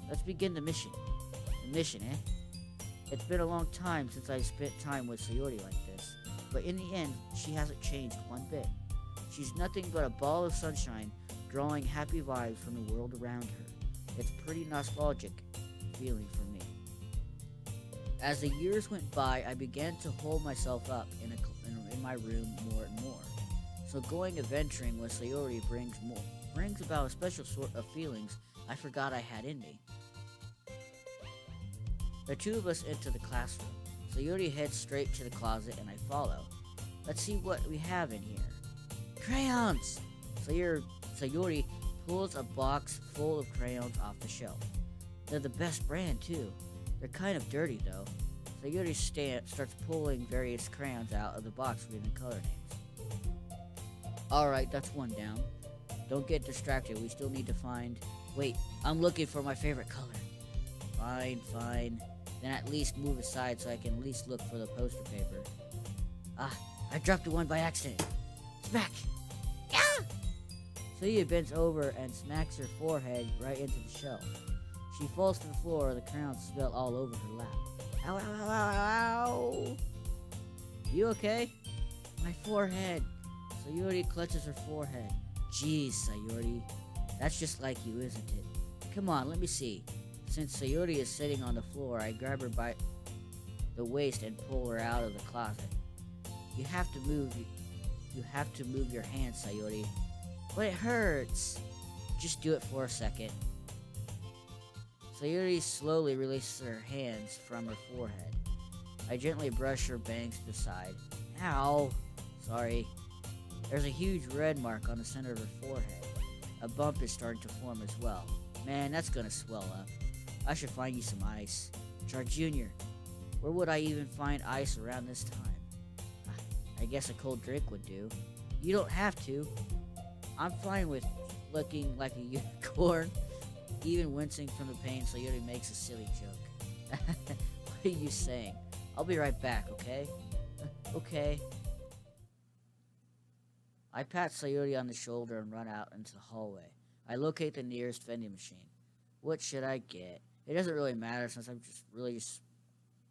Let's begin the mission. The mission, eh? It's been a long time since I spent time with Sayori like this, but in the end, she hasn't changed one bit. She's nothing but a ball of sunshine, drawing happy vibes from the world around her. It's pretty nostalgic feeling for me. As the years went by, I began to hold myself up in my room more and more. So going adventuring with Sayori brings about a special sort of feelings I forgot I had in me. The two of us enter the classroom. Sayori heads straight to the closet and I follow. Let's see what we have in here. Crayons! Sayori pulls a box full of crayons off the shelf. They're the best brand too. They're kind of dirty though. Sayori starts pulling various crayons out of the box reading the color names. Alright, that's one down. Don't get distracted, we still need to find... Wait, I'm looking for my favorite color. Fine. Then at least move aside so I can at least look for the poster paper. I dropped the one by accident. Smack! Yeah! Sayori bends over and smacks her forehead right into the shelf. She falls to the floor, the crayons spill all over her lap. Ow, ow, ow, ow, ow! You okay? My forehead. Sayori clutches her forehead. Jeez, Sayori. That's just like you, isn't it? Come on, let me see. Since Sayori is sitting on the floor, I grab her by the waist and pull her out of the closet. You have to move your hands, Sayori. But it hurts. Just do it for a second. Sayori slowly releases her hands from her forehead. I gently brush her bangs to the side. Ow! Sorry. There's a huge red mark on the center of her forehead. A bump is starting to form as well. Man, that's gonna swell up. I should find you some ice. Charjr, where would I even find ice around this time? I guess a cold drink would do. You don't have to. I'm fine with looking like a unicorn. Even wincing from the pain, Sayori makes a silly joke. What are you saying? I'll be right back, okay? Okay. I pat Sayori on the shoulder and run out into the hallway. I locate the nearest vending machine. What should I get? It doesn't really matter since I'm just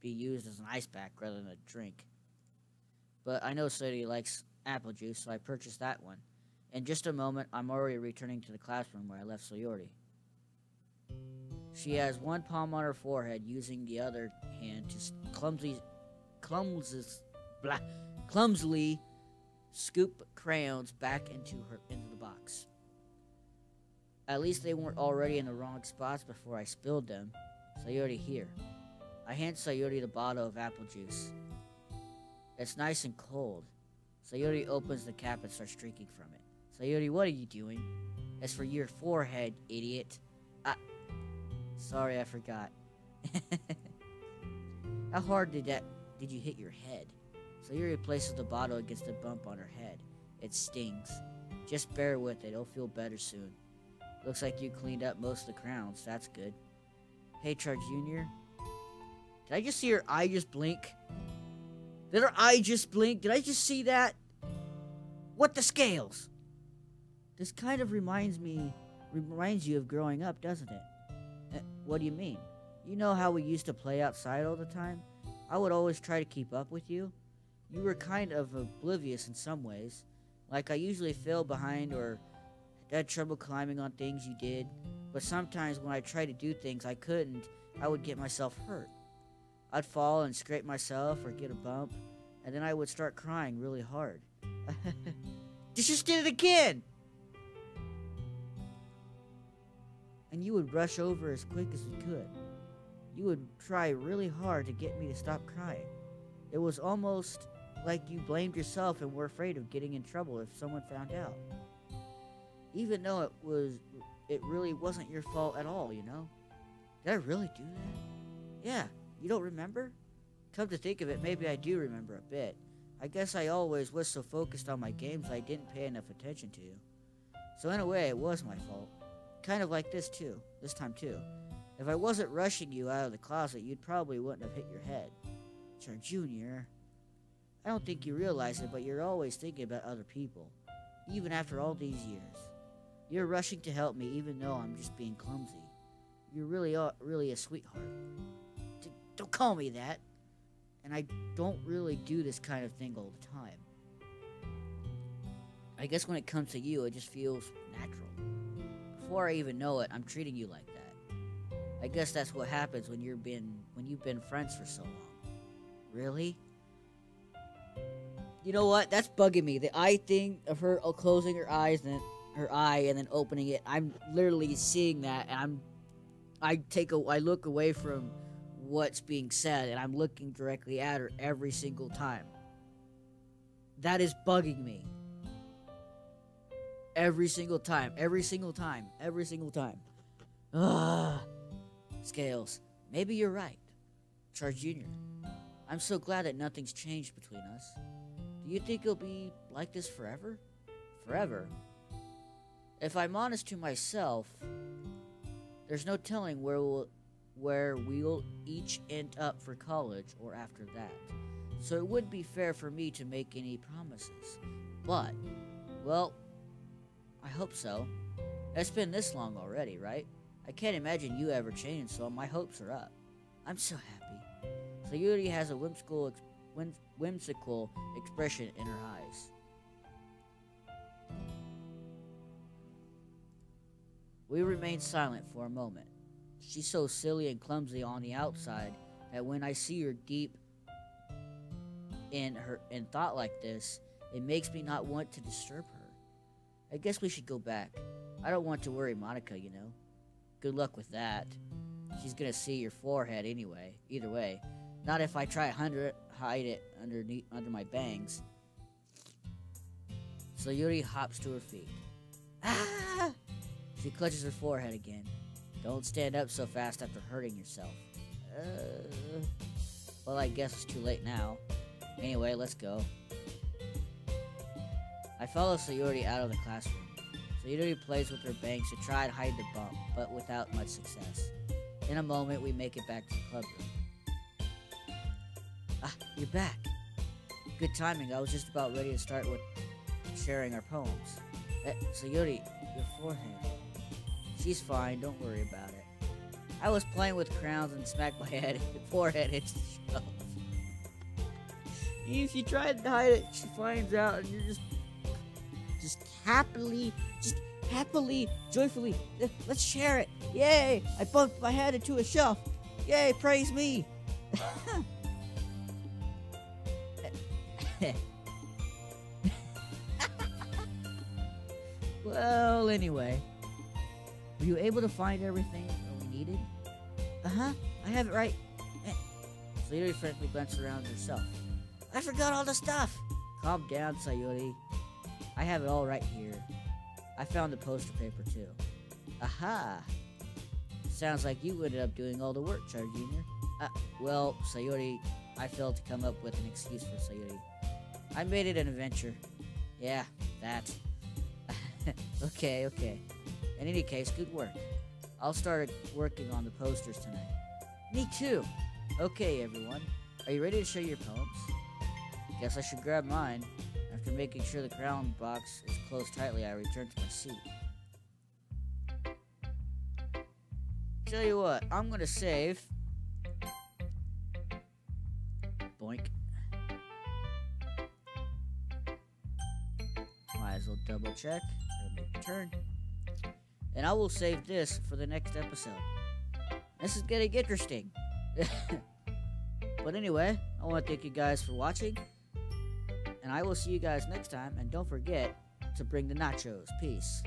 be used as an ice pack rather than a drink. But I know Sayori likes apple juice, so I purchased that one. In just a moment, I'm already returning to the classroom where I left Sayori. She has one palm on her forehead, using the other hand to clumsily scoop crayons back into the box. At least they weren't already in the wrong spots before I spilled them. Sayori, here. I hand Sayori the bottle of apple juice. It's nice and cold. Sayori opens the cap and starts drinking from it. Sayori, what are you doing? It's for your forehead, idiot. Sorry, I forgot. How hard did you hit your head? Sayori places the bottle against the bump on her head. It stings. Just bear with it, it'll feel better soon. Looks like you cleaned up most of the crowns. That's good. Hey, Charjr. Did I just see her eye just blink? Did her eye just blink? Did I just see that? What the scales? This kind of reminds you of growing up, doesn't it? What do you mean? You know how we used to play outside all the time? I would always try to keep up with you. You were kind of oblivious in some ways. Like I usually fell behind or had trouble climbing on things you did. But sometimes when I tried to do things I couldn't, I would get myself hurt. I'd fall and scrape myself or get a bump, and then I would start crying really hard. She just did it again! And you would rush over as quick as you could. You would try really hard to get me to stop crying. It was almost like you blamed yourself and were afraid of getting in trouble if someone found out. Even though it really wasn't your fault at all, you know? Did I really do that? Yeah, you don't remember? Come to think of it, maybe I do remember a bit. I guess I always was so focused on my games I didn't pay enough attention to you. So in a way, it was my fault. Kind of like this time too. If I wasn't rushing you out of the closet, you probably wouldn't have hit your head. Charjr Jr., I don't think you realize it, but you're always thinking about other people, even after all these years. You're rushing to help me even though I'm just being clumsy. You're really a sweetheart. Don't call me that. And I don't really do this kind of thing all the time. I guess when it comes to you, it just feels natural. Before I even know it, I'm treating you like that. I guess that's what happens when you've been friends for so long. Really? You know what? That's bugging me. The eye thing of her closing her eyes and her eye and then opening it. I'm literally seeing that, and I look away from what's being said, and I'm looking directly at her every single time. That is bugging me. Every single time. Ugh. Scales. Maybe you're right. Charjr Jr., I'm so glad that nothing's changed between us. Do you think it'll be like this forever? Forever? If I'm honest to myself, there's no telling where we'll each end up for college or after that. So it wouldn't be fair for me to make any promises. But, well, I hope so. It's been this long already, right? I can't imagine you ever changing, so my hopes are up. I'm so happy. Sayuri has a whimsical expression in her eyes. We remain silent for a moment. She's so silly and clumsy on the outside that when I see her deep in thought like this, it makes me not want to disturb her. I guess we should go back. I don't want to worry Monica, you know. Good luck with that. She's gonna see your forehead anyway, either way. Not if I try to hide it under my bangs. So Yuri hops to her feet. Ah! She clutches her forehead again. Don't stand up so fast after hurting yourself. Well, I guess it's too late now. Anyway, let's go. I follow Sayuri out of the classroom. Sayuri plays with her bangs to try and hide the bump, but without much success. In a moment, we make it back to the clubroom. Ah, you're back. Good timing. I was just about ready to start with sharing our poems. Sayuri, your forehead. She's fine. Don't worry about it. I was playing with crowns and smacked my forehead into the shelf. If you try to hide it, she finds out, and you're just happily, joyfully, let's share it. Yay! I bumped my head into a shelf. Yay! Praise me. Well, anyway, were you able to find everything that we needed? Uh-huh. I have it right. Sayuri frankly glanced around herself. I forgot all the stuff. Calm down, Sayuri. I have it all right here. I found the poster paper, too. Aha! Sounds like you ended up doing all the work, Charjr Jr. Well, Sayuri, I failed to come up with an excuse for Sayuri. I made it an adventure. Yeah, that. Okay. In any case, good work. I'll start working on the posters tonight. Me too. Okay, everyone. Are you ready to share your poems? Guess I should grab mine. After making sure the crown box is closed tightly, I return to my seat. Tell you what, I'm gonna save. Boink. Might as well double check. Return. And I will save this for the next episode. This is getting interesting. But anyway, I want to thank you guys for watching. And I will see you guys next time. And don't forget to bring the nachos. Peace.